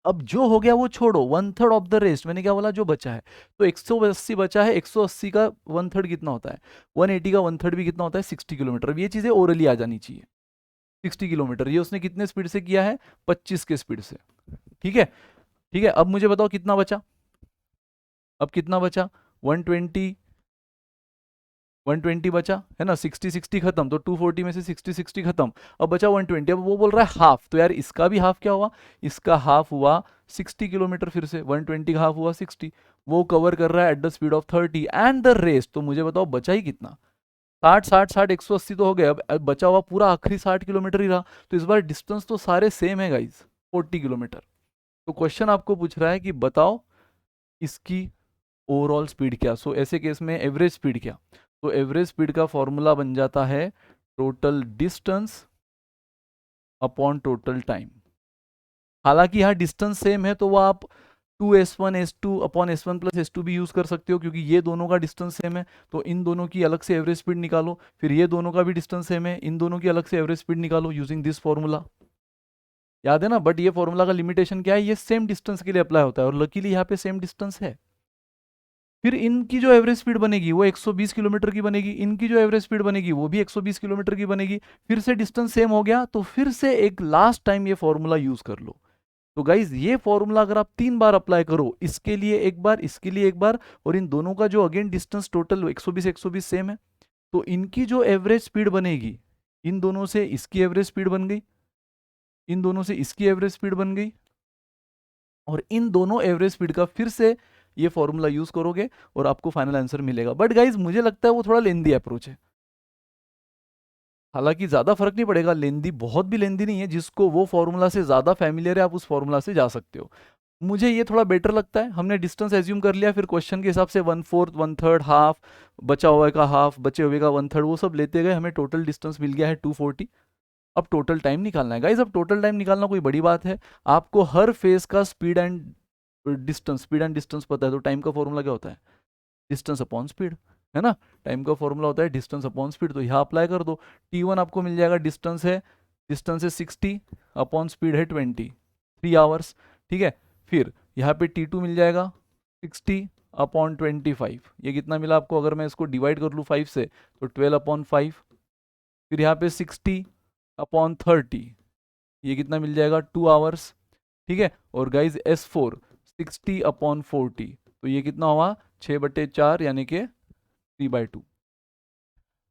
अब जो हो गया वो छोड़ो, 1/3 ऑफ द रेस्ट मैंने क्या बोला, जो बचा है, तो 180 बचा है, 180 का 1/3 कितना होता है, 180 का 1/3 भी कितना होता है, 60 किलोमीटर। अब ये चीजें ओरली आ जानी चाहिए। 60 किलोमीटर ये उसने कितने स्पीड से किया है, 25 के स्पीड से। ठीक है, ठीक है, अब मुझे बताओ कितना बचा, अब कितना बचा, 120, 120 बचा है ना, 60 60 खत्म, तो 240 में से 60 60 खत्म, अब बचा 120। अब वो बोल रहा है हाफ, तो यार इसका भी हाफ क्या हुआ, इसका हाफ हुआ 60 किलोमीटर, फिर से 120 का हाफ हुआ 60, वो कवर कर रहा है at the speed of 30 and the rest. तो मुझे बताओ बचा ही कितना, 60 60 60 180 तो हो गया, अब बचा हुआ पूरा आखिरी 60 किलोमीटर ही रहा। तो इस बार डिस्टेंस तो सारे सेम है गाइज, 40 किलोमीटर। तो क्वेश्चन आपको पूछ रहा है कि बताओ इसकी ओवरऑल स्पीड क्या। सो ऐसे केस में एवरेज स्पीड क्या, तो एवरेज स्पीड का फॉर्मूला बन जाता है total distance upon total time. हालांकि यहाँ डिस्टेंस सेम है, तो वो आप 2s1 s2 upon s1 plus s2 भी यूज कर सकते हो, क्योंकि ये दोनों का डिस्टेंस सेम है, तो इन दोनों की अलग से एवरेज स्पीड निकालो, फिर ये दोनों का भी डिस्टेंस सेम है, इन दोनों की अलग से एवरेज स्पीड निकालो यूजिंग दिस फॉर्मूला। याद है ना, बट ये फॉर्मूला का लिमिटेशन क्या है, ये सेम डिस्टेंस के लिए अप्लाई होता है, और लकीली यहाँ पे सेम डिस्टेंस है। फिर इनकी जो एवरेज स्पीड बनेगी वो 120 किलोमीटर की बनेगी, इनकी जो एवरेज स्पीड बनेगी वो भी 120 किलोमीटर की बनेगी। फिर से डिस्टेंस सेम हो गया, तो फिर से एक लास्ट टाइम ये फॉर्मूला यूज कर लो। तो गाइज ये फॉर्मूला अगर आप 3 बार अप्लाई करो, इसके लिए एक बार, इसके लिए एक बार, और इन दोनों का जो अगेन डिस्टेंस टोटल 120 सेम है, तो इनकी जो एवरेज स्पीड बनेगी, इन दोनों से इसकी एवरेज स्पीड बन गई, इन दोनों से इसकी एवरेज स्पीड बन गई, और इन दोनों एवरेज स्पीड का फिर से ये फॉर्मूला यूज करोगे और आपको फाइनल आंसर मिलेगा। बट गाइज मुझे लगता है वो थोड़ा लेंदी अप्रोच है। हालांकि ज्यादा फर्क नहीं पड़ेगा, लेंदी बहुत भी लेंदी नहीं है, जिसको वो फॉर्मूला से ज्यादा फैमिलियर है आप उस फॉर्मूला से जा सकते हो। मुझे ये थोड़ा बेटर लगता है। हमने डिस्टेंस एज्यूम कर लिया, फिर क्वेश्चन के हिसाब से 1/4, 1/3, हाफ, बचा हुए का हाफ, बचे हुए का 1/3, वो सब लेते गए, हमें टोटल डिस्टेंस मिल गया है 240। अब टोटल टाइम निकालना है गाइज। अब टोटल टाइम निकालना कोई बड़ी बात है? आपको हर फेज का स्पीड एंड डिस्टेंस पता है, तो टाइम का फॉर्मूला क्या होता है? डिस्टेंस अपॉन स्पीड, है ना? टाइम का फॉर्मूला होता है डिस्टेंस अपॉन स्पीड, तो यहाँ अप्लाई कर दो। T1 आपको मिल जाएगा, डिस्टेंस है 60 अपॉन स्पीड है 20, 3 आवर्स। ठीक है, फिर यहाँ पे T2 मिल जाएगा 60 अपॉन 25, ये कितना मिला आपको? अगर मैं इसको डिवाइड कर लूँ 5 से, तो 12/5। फिर यहाँ पे 60 अपॉन 30, ये कितना मिल जाएगा? 2 आवर्स। ठीक है, और गाइज S4 60 अपॉन 40, तो ये कितना हुआ? 6/4 यानी कि 3/2।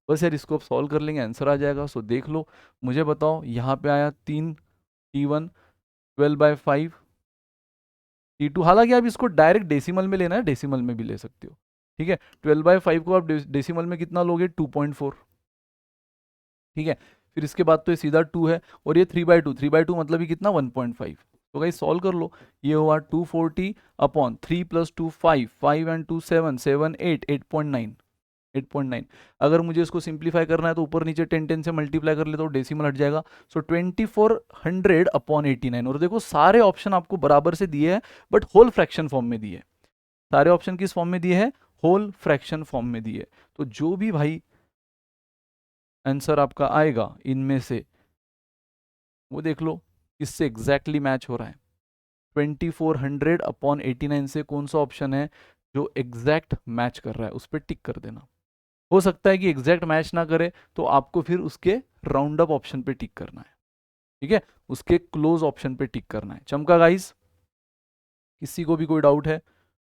बस यार इसको अब सॉल्व कर लेंगे, आंसर आ जाएगा। सो देख लो, मुझे बताओ, यहाँ पे आया 3 T1, 12/5 T2। हालांकि आप इसको डायरेक्ट डेसिमल में लेना है, डेसिमल में भी ले सकते हो। ठीक है, 12/5 को आप डेसिमल में कितना लोगे? 2.4। ठीक है, फिर इसके बाद तो ये सीधा 2 है, और ये 3/2, 3/2 मतलब ये कितना? 1.5। तो गाइस सॉल्व कर लो, ये हुआ 240 अपॉन 3 + 2 5, 5 and 2 7, 7 8, 8.9, 8.9। अगर मुझे इसको सिंप्लीफाई करना है तो ऊपर नीचे 10 10 से मल्टीप्लाई कर ले तो डेसिमल हट जाएगा। सो 2400 अपॉन 89। और देखो सारे ऑप्शन आपको बराबर से दिए हैं, बट होल फ्रैक्शन फॉर्म में दिए। सारे ऑप्शन किस फॉर्म में दिए हैं? होल फ्रैक्शन फॉर्म में दिए। तो जो भी भाई आंसर आपका आएगा इनमें से, वो देख लो किससे एग्जैक्टली मैच हो रहा है। 2400 अपॉन 89 से कौन सा ऑप्शन है जो एग्जैक्ट मैच कर रहा है, उस पर टिक कर देना। हो सकता है कि एग्जैक्ट मैच ना करे, तो आपको फिर उसके राउंड अप ऑप्शन पे टिक करना है। ठीक है, उसके क्लोज ऑप्शन पे टिक करना है। चमका गाइस? किसी को भी कोई डाउट है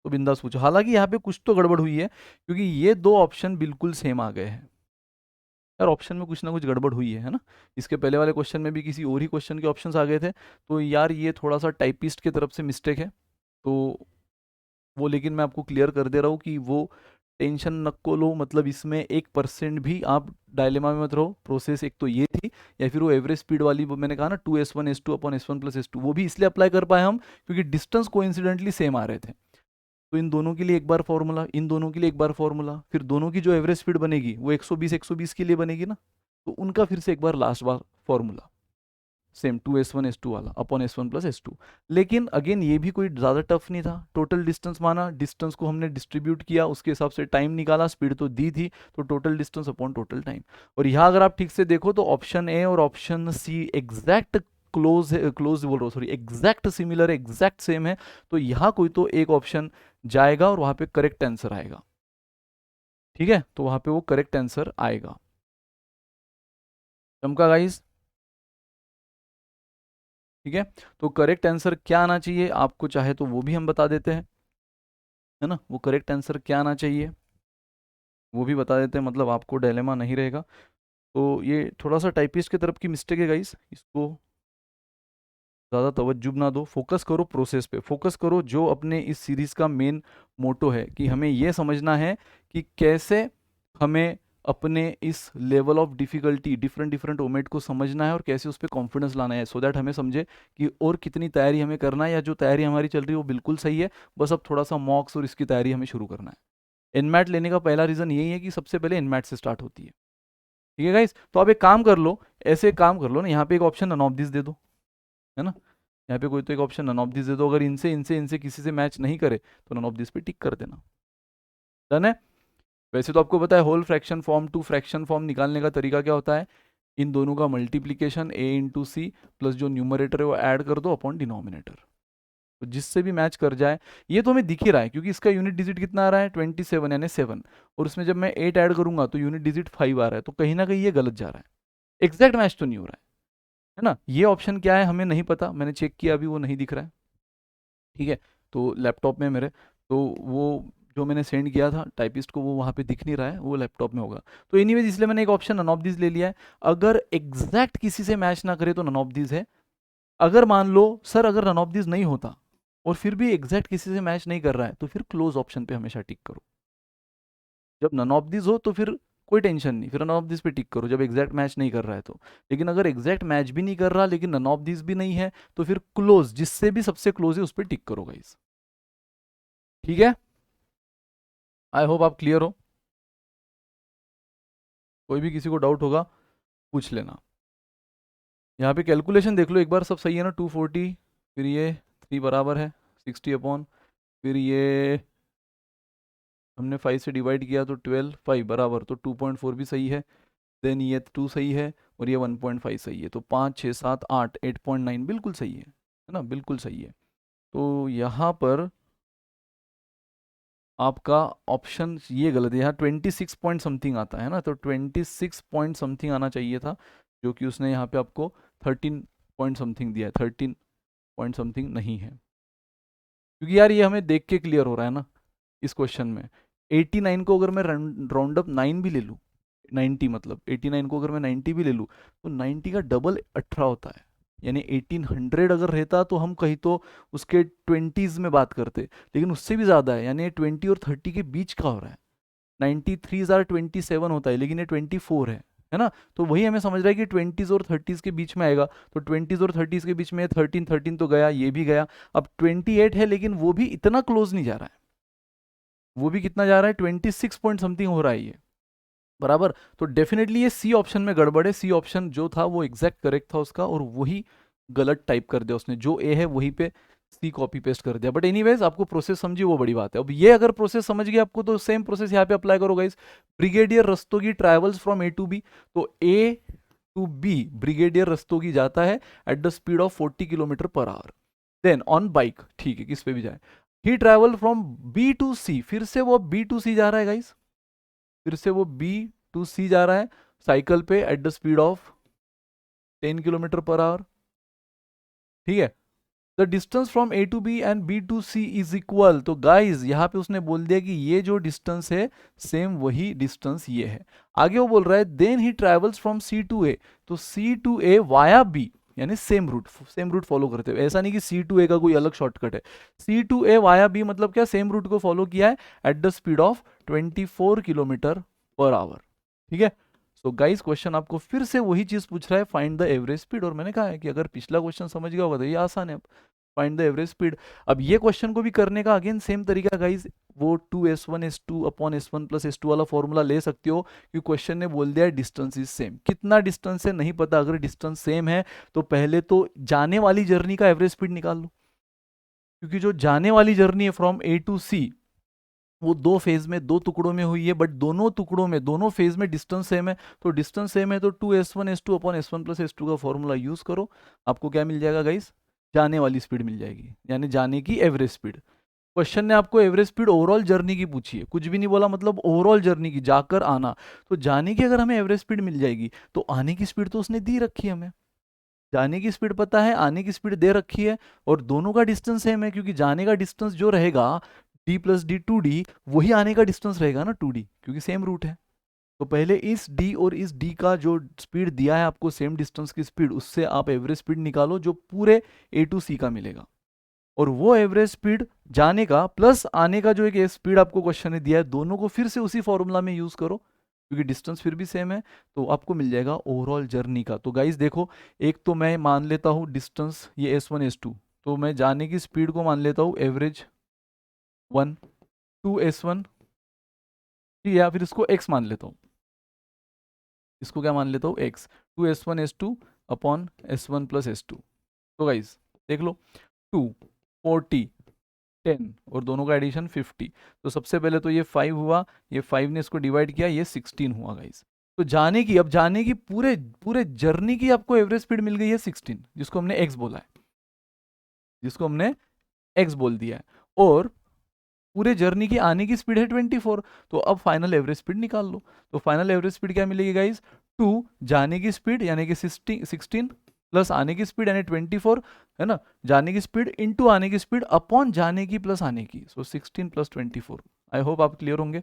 तो बिंदास पूछो। हालांकि यहाँ पे कुछ तो गड़बड़ हुई है, क्योंकि ये दो ऑप्शन बिल्कुल सेम आ गए हैं। यार ऑप्शन में कुछ ना कुछ गड़बड़ हुई है ना? इसके पहले वाले क्वेश्चन में भी किसी और ही क्वेश्चन के ऑप्शंस आ गए थे। तो यार ये थोड़ा सा टाइपिस्ट की तरफ से मिस्टेक है, तो वो लेकिन मैं आपको क्लियर कर दे रहा हूँ कि वो टेंशन नको लो। मतलब इसमें 1% भी आप डायलेमा में मत रहो। प्रोसेस एक तो ये थी, या फिर वो एवरेज स्पीड वाली, वो मैंने कहा ना 2s1s2 अपॉन s1 + s2, वो भी इसलिए अप्लाई कर पाए हम क्योंकि डिस्टेंस कोइंसिडेंटली सेम आ रहे थे। तो इन दोनों के लिए एक बार फॉर्मूला, इन दोनों के लिए एक बार फॉर्मूला, फिर दोनों की जो एवरेज स्पीड बनेगी वो 120 के लिए बनेगी ना, तो उनका फिर से एक बार लास्ट बार फॉर्मूला सेम 2s1s2 वाला अपॉन s1 + s2। लेकिन अगेन ये भी कोई ज़्यादा टफ नहीं था। टोटल डिस्टेंस माना, डिस्टेंस को हमने डिस्ट्रीब्यूट किया, उसके हिसाब से टाइम निकाला, स्पीड तो दी थी, तो total distance upon total time. और यहाँ अगर आप ठीक से देखो तो ऑप्शन ए और ऑप्शन सी एग्जैक्ट क्लोज बोल रहा हूँ, सॉरी, एग्जैक्ट सिमिलर है, एग्जैक्ट सेम है। तो यहाँ कोई तो एक ऑप्शन जाएगा और वहाँ पे करेक्ट आंसर आएगा। ठीक है, तो वहाँ पे वो करेक्ट आंसर आएगा। चमका गाइस? ठीक है, तो करेक्ट आंसर क्या आना चाहिए आपको, चाहे तो वो भी हम बता देते हैं, है ना? वो करेक्ट आंसर क्या आना चाहिए वो भी बता देते हैं, मतलब आपको डायलेमा नहीं रहेगा। तो ये थोड़ा सा टाइपिस्ट की तरफ की मिस्टेक है गाइस, इसको ज़्यादा तवज्जो ना दो, फोकस करो प्रोसेस पे, फोकस करो जो अपने इस सीरीज़ का मेन मोटो है, कि हमें ये समझना है कि कैसे हमें अपने इस level of difficulty different different omit को समझना है और कैसे उस पर कॉन्फिडेंस लाना है, सो दैट हमें समझे कि और कितनी तैयारी हमें करना है, या जो तैयारी हमारी चल रही है वो बिल्कुल सही है, बस अब थोड़ा सा मॉक्स और इसकी तैयारी हमें शुरू करना है। इनमैट लेने का पहला रीज़न यही है कि सबसे पहले इनमैट से स्टार्ट होती है। ठीक है गाइस, तो आप एक काम कर लो, ऐसे काम कर लो ना, यहाँ पे एक ऑप्शन नन ऑफ दिस दे दो, है ना? यहाँ पे कोई तो एक ऑप्शन नन ऑफ दिस दे दो। अगर इनसे इनसे इनसे किसी से मैच नहीं करे तो नन ऑफ दिस पे टिक कर देना। डन है? वैसे तो आपको पता है whole fraction form to fraction form निकालने का तरीका क्या होता है? इन दोनों का मल्टीप्लीकेशन a × c प्लस जो न्यूमरेटर है वो ऐड कर दो अपॉन डिनोमिनेटर। तो जिससे भी मैच कर जाए, ये तो हमें दिख ही रहा है क्योंकि इसका यूनिट डिजिट कितना आ रहा है 27 यानी 7, और उसमें जब मैं 8 ऐड करूंगा तो यूनिट डिजिट 5 आ रहा है, तो कहीं ना कहीं ये गलत जा रहा है, एग्जैक्ट मैच तो नहीं हो रहा है ना। ये ऑप्शन क्या है हमें नहीं पता, मैंने चेक किया अभी वो नहीं दिख रहा है, ठीक है। तो लैपटॉप में मेरे, तो वो जो मैंने सेंड किया था टाइपिस्ट को वो वहाँ पे दिख नहीं रहा है, वो लैपटॉप में होगा। तो एनीवेज इसलिए मैंने एक ऑप्शन नन ऑफ दिस ले लिया है। अगर एग्जैक्ट किसी से मैच ना करे तो नन ऑफ दिस है। अगर मान लो सर अगर रन ऑफ दिस नहीं होता और फिर भी एग्जैक्ट किसी से मैच नहीं कर रहा है तो फिर क्लोज ऑप्शन पे हमेशा टिक करो। जब नन ऑफ दिस हो तो फिर कोई टेंशन नहीं, फिर रन ऑफ दिस पे टिक करो जब एग्जैक्ट मैच नहीं कर रहा है तो। लेकिन अगर एग्जैक्ट मैच भी नहीं कर रहा लेकिन नन ऑफ दिस भी नहीं है तो फिर क्लोज, जिससे भी सबसे क्लोज है उस पर टिक करो गाइस, ठीक है। आई होप आप क्लियर हो। कोई भी किसी को डाउट होगा पूछ लेना। यहाँ पे कैलकुलेशन देख लो एक बार, सब सही है ना, 240, फिर ये 3 बराबर है 60 अपॉन, फिर ये हमने 5 से डिवाइड किया तो 12, 5 बराबर, तो 2.4 भी सही है, देन ये 2 सही है और ये 1.5 सही है, तो 5 6 7 8 8.9 बिल्कुल सही है ना, बिल्कुल सही है। तो यहाँ पर आपका ऑप्शन ये गलत है, यहाँ 26 पॉइंट समथिंग आता है ना, तो 26 पॉइंट समथिंग आना चाहिए था, जो कि उसने यहाँ पे आपको 13 पॉइंट समथिंग दिया है, 13 पॉइंट समथिंग नहीं है। क्योंकि यार ये हमें देख के क्लियर हो रहा है ना इस क्वेश्चन में, 89 को अगर मैं राउंड अप 9 भी ले लूँ, 90 मतलब 89 को अगर मैं 90 भी ले लूँ तो 90 का डबल 18 होता है, यानी 1800 अगर रहता तो हम कहीं तो उसके 20s में बात करते, लेकिन उससे भी ज़्यादा है, यानी 20 और 30 के बीच का हो रहा है। 93,27 होता है लेकिन ये 24 है ना। तो वही हमें समझ रहा है कि 20s और 30s के बीच में आएगा, तो 20s और 30s के बीच में 13 13 तो गया, ये भी गया। अब 28 है लेकिन वो भी इतना क्लोज नहीं जा रहा है, वो भी कितना जा रहा है 26 पॉइंट समथिंग हो रहा है ये, बराबर। तो डेफिनेटली ये सी ऑप्शन में गड़बड़ है, सी ऑप्शन जो था वो एग्जैक्ट करेक्ट था उसका, और वही गलत टाइप कर दिया उसने, जो ए है वही पे सी कॉपी पेस्ट कर दिया। बट एनीवेज आपको प्रोसेस समझी वो बड़ी बात है। अब ये अगर प्रोसेस समझ गए आपको तो सेम प्रोसेस यहाँ पे अप्लाई करो guys. Brigadier Rastogi travels from A to B, तो A to B brigadier Rastogi जाता है at the speed of 40 kilometre per hour, then on bike, ठीक है किस पे भी जाए। He travel from B to C, फिर से वो बी टू सी जा रहा है गाइस, फिर से वो बी टू सी जा रहा है साइकिल पे at the speed of 10 kilometre per hour, ठीक है। The distance from A to B and B to C is equal, तो गाइज यहाँ पे उसने बोल दिया कि ये जो डिस्टेंस है सेम वही डिस्टेंस ये है। आगे वो बोल रहा है then he travels from C to A, तो C to A via B, यानी सेम रूट फॉलो करते हुए, ऐसा नहीं कि सी टू ए का कोई अलग शॉर्टकट है, सी टू ए वाया बी मतलब क्या, सेम रूट को फॉलो किया है at the speed of 24 kilometre per hour, ठीक है। सो गाइस क्वेश्चन आपको फिर से वही चीज पूछ रहा है, फाइंड द एवरेज स्पीड, और मैंने कहा है कि अगर पिछला क्वेश्चन समझ गया होगा तो ये आसान है, फाइंड द एवरेज स्पीड। अब ये क्वेश्चन को भी करने का अगेन सेम तरीका गाइस, वो 2s1 upon s1 plus s2 वाला फॉर्मूला ले सकते हो, क्योंकि क्वेश्चन ने बोल दिया है डिस्टेंस इज सेम। कितना डिस्टेंस है नहीं पता, अगर डिस्टेंस सेम है तो पहले तो जाने वाली जर्नी का एवरेज स्पीड निकाल लो, क्योंकि जो जाने वाली जर्नी है फ्रॉम ए टू सी वो दो फेज में, दो टुकड़ों में हुई है, बट दोनों टुकड़ों में दोनों फेज में डिस्टेंस सेम है, तो डिस्टेंस सेम है तो 2s1 upon s1 plus s2 का फॉर्मूला यूज करो, आपको क्या मिल जाएगा गाइस, जाने वाली स्पीड मिल जाएगी, यानी जाने की एवरेज स्पीड। क्वेश्चन ने आपको एवरेज स्पीड ओवरऑल जर्नी की पूछी है, कुछ भी नहीं बोला, मतलब ओवरऑल जर्नी की, जाकर आना, तो जाने की अगर हमें एवरेज स्पीड मिल जाएगी तो आने की स्पीड तो उसने दी रखी है हमें, जाने की स्पीड पता है, आने की स्पीड दे रखी है, और दोनों का डिस्टेंस सेम है, क्योंकि जाने का डिस्टेंस जो रहेगा d प्लस डी 2d, वही आने का डिस्टेंस रहेगा ना 2d, क्योंकि सेम रूट है। तो पहले इस d और इस d का जो स्पीड दिया है आपको, सेम डिस्टेंस की स्पीड, उससे आप एवरेज स्पीड निकालो जो पूरे a टू c का मिलेगा, और वो एवरेज स्पीड जाने का प्लस आने का जो एक स्पीड आपको क्वेश्चन ने दिया है, दोनों को फिर से उसी फॉर्मूला में यूज करो, क्योंकि डिस्टेंस फिर भी सेम है, तो आपको मिल जाएगा ओवरऑल जर्नी का। तो गाइस देखो, एक तो मैं मान लेता हूँ डिस्टेंस ये s1 s2, तो मैं जाने की स्पीड को मान लेता हूँ एवरेज 1, 2s1, ठीक है, या फिर इसको x मान लेता हूँ, इसको क्या मान लेता हूँ x, 2s1 s2 upon s1 plus s2। तो गाइस देख लो, 2 40 10 और दोनों का एडिशन 50, तो सबसे पहले तो ये 5 हुआ, ये 5 ने इसको डिवाइड किया, ये 16 हुआ गाइस। तो जाने की, अब जाने की पूरे पूरे जर्नी की आपको एवरेज स्पीड मिल गई है 16, जिसको हमने x बोला है, जिसको हमने x बोल दिया है, और पूरे जर्नी की आने की स्पीड है 24। तो अब फाइनल एवरेज स्पीड निकाल लो। तो फाइनल एवरेज स्पीड क्या मिलेगी गाइज? 2 जाने की स्पीड यानी कि 16 प्लस आने की स्पीड यानी 24, है ना, जाने की स्पीड इंटू आने की स्पीड अपॉन जाने की प्लस आने की, सो 16 प्लस 24। आई होप आप क्लियर होंगे।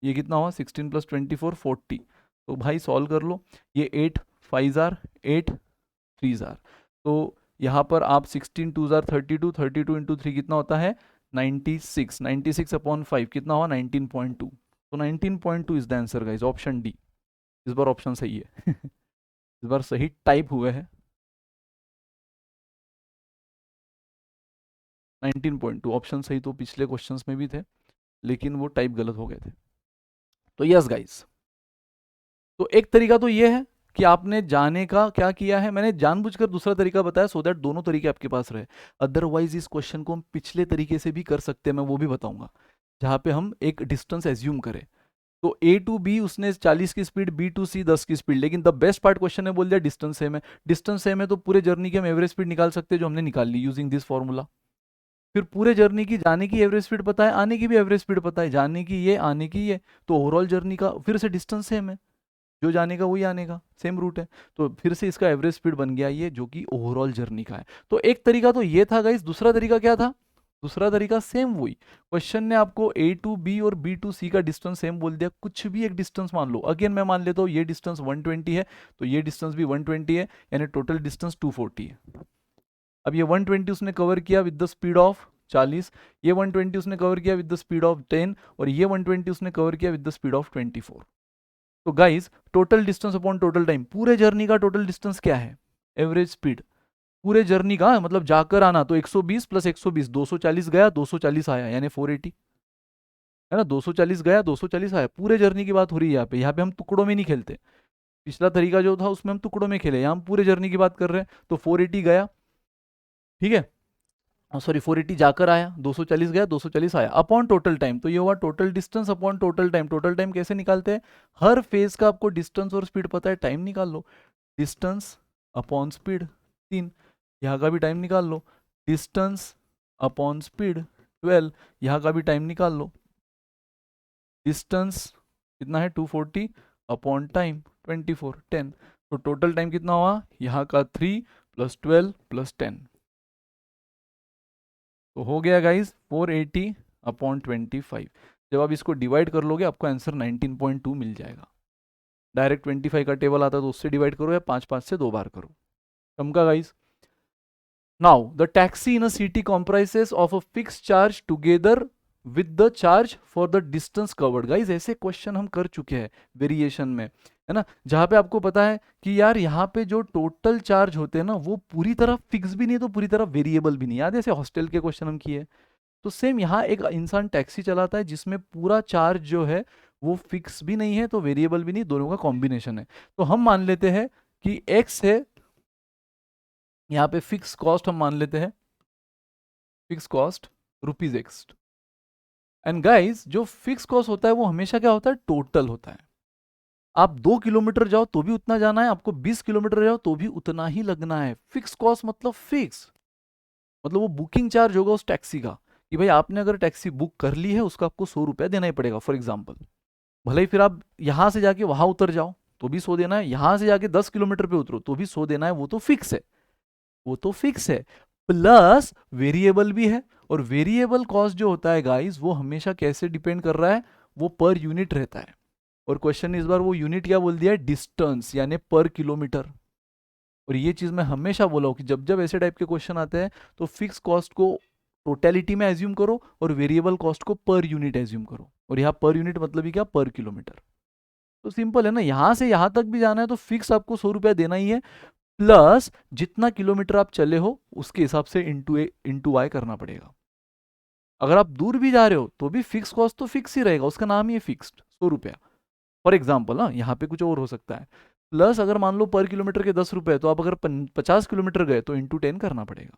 ये कितना हुआ? 16 प्लस 24 40। तो भाई सॉल्व कर लो। ये 8 5 जार 8 3 जार, तो यहाँ पर आप 16 2 जार 32, 32 इंटू 3 कितना होता है? 96, 96 अपॉन 5 कितना हुआ? 19.2। तो 19.2 is the answer guys, option D. इस बार ऑप्शन सही है। इस बार सही टाइप हुए हैं। 19.2 ऑप्शन सही तो पिछले क्वेश्चंस में भी थे, लेकिन वो टाइप गलत हो गए थे। तो यस गाइस, तो एक तरीका तो ये है कि आपने जाने का क्या किया है, मैंने जानबूझकर दूसरा तरीका बताया सो दैट दोनों तरीके आपके पास रहे। अदरवाइज इस क्वेश्चन को हम पिछले तरीके से भी कर सकते हैं, मैं वो भी बताऊंगा, जहां पे हम एक डिस्टेंस एज्यूम करें। तो ए टू बी उसने 40 की स्पीड, बी टू सी 10 की स्पीड, लेकिन द बेस्ट पार्ट क्वेश्चन ने बोल दिया डिस्टेंस सेम है। डिस्टेंस सेम है तो पूरे जर्नी की हम एवरेज स्पीड निकाल सकते हैं, जो हमने निकाल ली यूजिंग दिस फॉर्मूला। फिर पूरे जर्नी की जाने की एवरेज स्पीड पता है, आने की भी एवरेज स्पीड पता है, जाने की ये आने की ये, तो ओवरऑल जर्नी का फिर से डिस्टेंस सेम है, जो जाने का वही आने का, सेम रूट है, तो फिर से इसका एवरेज स्पीड बन गया ये, जो कि ओवरऑल जर्नी का है। तो एक तरीका तो ये था गाइस। दूसरा तरीका क्या था? दूसरा तरीका सेम वही, क्वेश्चन ने आपको ए टू बी और बी टू सी का डिस्टेंस सेम बोल दिया, कुछ भी एक डिस्टेंस मान लो। अगेन मैं मान लेता हूँ ये डिस्टेंस 120 है, तो ये डिस्टेंस भी 120 है, यानी टोटल डिस्टेंस 240 है। अब ये 120 उसने कवर किया विद द स्पीड ऑफ 40, ये 120 उसने कवर किया विद द स्पीड ऑफ 10, और ये 120 उसने कवर किया विद द स्पीड ऑफ 24। तो guys total distance upon total time, पूरे जर्नी का टोटल डिस्टेंस क्या है? एवरेज स्पीड पूरे जर्नी का, मतलब जाकर आना, तो 120 प्लस 120, 240 गया 240 आया, यानी 480, है ना। 240 गया 240 आया, पूरे जर्नी की बात हो रही है यहाँ पे। यहाँ पे हम टुकड़ों में नहीं खेलते। पिछला तरीका जो था उसमें हम टुकड़ों में खेले, यहाँ हम पूरे जर्नी की बात कर रहे हैं। तो 480 गया, ठीक है, सॉरी 480 जाकर आया, 240 गया 240 आया, अपॉन टोटल टाइम, तो ये हुआ total distance upon total time. Total time कैसे निकालते हैं? हर फेज का आपको डिस्टेंस और स्पीड पता है, टाइम निकाल लो। डिस्टेंस अपॉन स्पीड 3, यहाँ का भी टाइम निकाल लो। डिस्टेंस अपॉन स्पीड 12, यहाँ का भी टाइम निकाल लो। डिस्टेंस कितना है? 240 अपॉन टाइम 24 10, तो टोटल टाइम कितना हुआ? यहाँ का 3 प्लस 12 प्लस 10, तो हो गया गाइज 480 अपॉन 25। जब आप इसको डिवाइड कर लोगे आपको आंसर 19.2 मिल जाएगा। डायरेक्ट 25 का टेबल आता है तो उससे डिवाइड करो, या 5 5 से 2 बार करो। समझा guys? Now the taxi in a city comprises of a fix charge together with the charge for the distance covered. Guys ऐसे क्वेश्चन हम कर चुके हैं वेरिएशन में, है ना, जहां पे आपको पता है कि यार यहाँ पे जो टोटल चार्ज होते हैं ना, वो पूरी तरह फिक्स भी नहीं तो पूरी तरह वेरिएबल भी नहीं। याद है ऐसे हॉस्टल के क्वेश्चन हम किए? तो सेम यहाँ एक इंसान टैक्सी चलाता है जिसमें पूरा चार्ज जो है वो फिक्स भी नहीं है तो वेरिएबल भी नहीं, दोनों का कॉम्बिनेशन है। तो हम मान लेते हैं कि एक्स है, यहाँ पे फिक्स कॉस्ट हम मान लेते हैं, fix cost rupees x. And guys जो फिक्स कॉस्ट होता है वो हमेशा क्या होता है? टोटल होता है। आप 2 किलोमीटर जाओ तो भी उतना जाना है, आपको 20 किलोमीटर जाओ तो भी उतना ही लगना है। फिक्स कॉस्ट मतलब फिक्स, मतलब वो बुकिंग चार्ज होगा उस टैक्सी का, कि भाई आपने अगर टैक्सी बुक कर ली है उसका आपको 100 रुपया देना ही पड़ेगा फॉर एग्जाम्पल। भले ही फिर आप यहां से जाके वहां उतर जाओ तो भी 100 देना है, यहां से जाके 10 किलोमीटर पे उतरो तो भी 100 देना है, वो तो फिक्स है, वो तो फिक्स है। प्लस वेरिएबल भी है, और वेरिएबल कॉस्ट जो होता है गाइस वो हमेशा कैसे डिपेंड कर रहा है? वो पर यूनिट रहता है। और क्वेश्चन ने इस बार वो यूनिट क्या बोल दिया है? डिस्टेंस, यानी पर किलोमीटर। और ये चीज मैं हमेशा बोला हूं कि जब जब ऐसे टाइप के क्वेश्चन आते हैं तो फिक्स कॉस्ट को टोटलिटी में एज्यूम करो और वेरिएबल कॉस्ट को पर यूनिट एज्यूम करो। और यहाँ पर यूनिट मतलब ही क्या? पर किलोमीटर। तो सिंपल है ना, यहां से यहां तक भी जाना है तो फिक्स आपको 100 रुपया देना ही है, प्लस जितना किलोमीटर आप चले हो उसके हिसाब से इंटू वाई करना पड़ेगा। अगर आप दूर भी जा रहे हो तो भी फिक्स कॉस्ट तो फिक्स ही रहेगा, उसका नाम ही है फिक्स्ड 100 रुपया। फॉर एग्जाम्पल ना, यहाँ पे कुछ और हो सकता है। प्लस अगर मान लो पर किलोमीटर के 10 रुपए, तो आप अगर 50 किलोमीटर गए तो इंटू 10 करना पड़ेगा।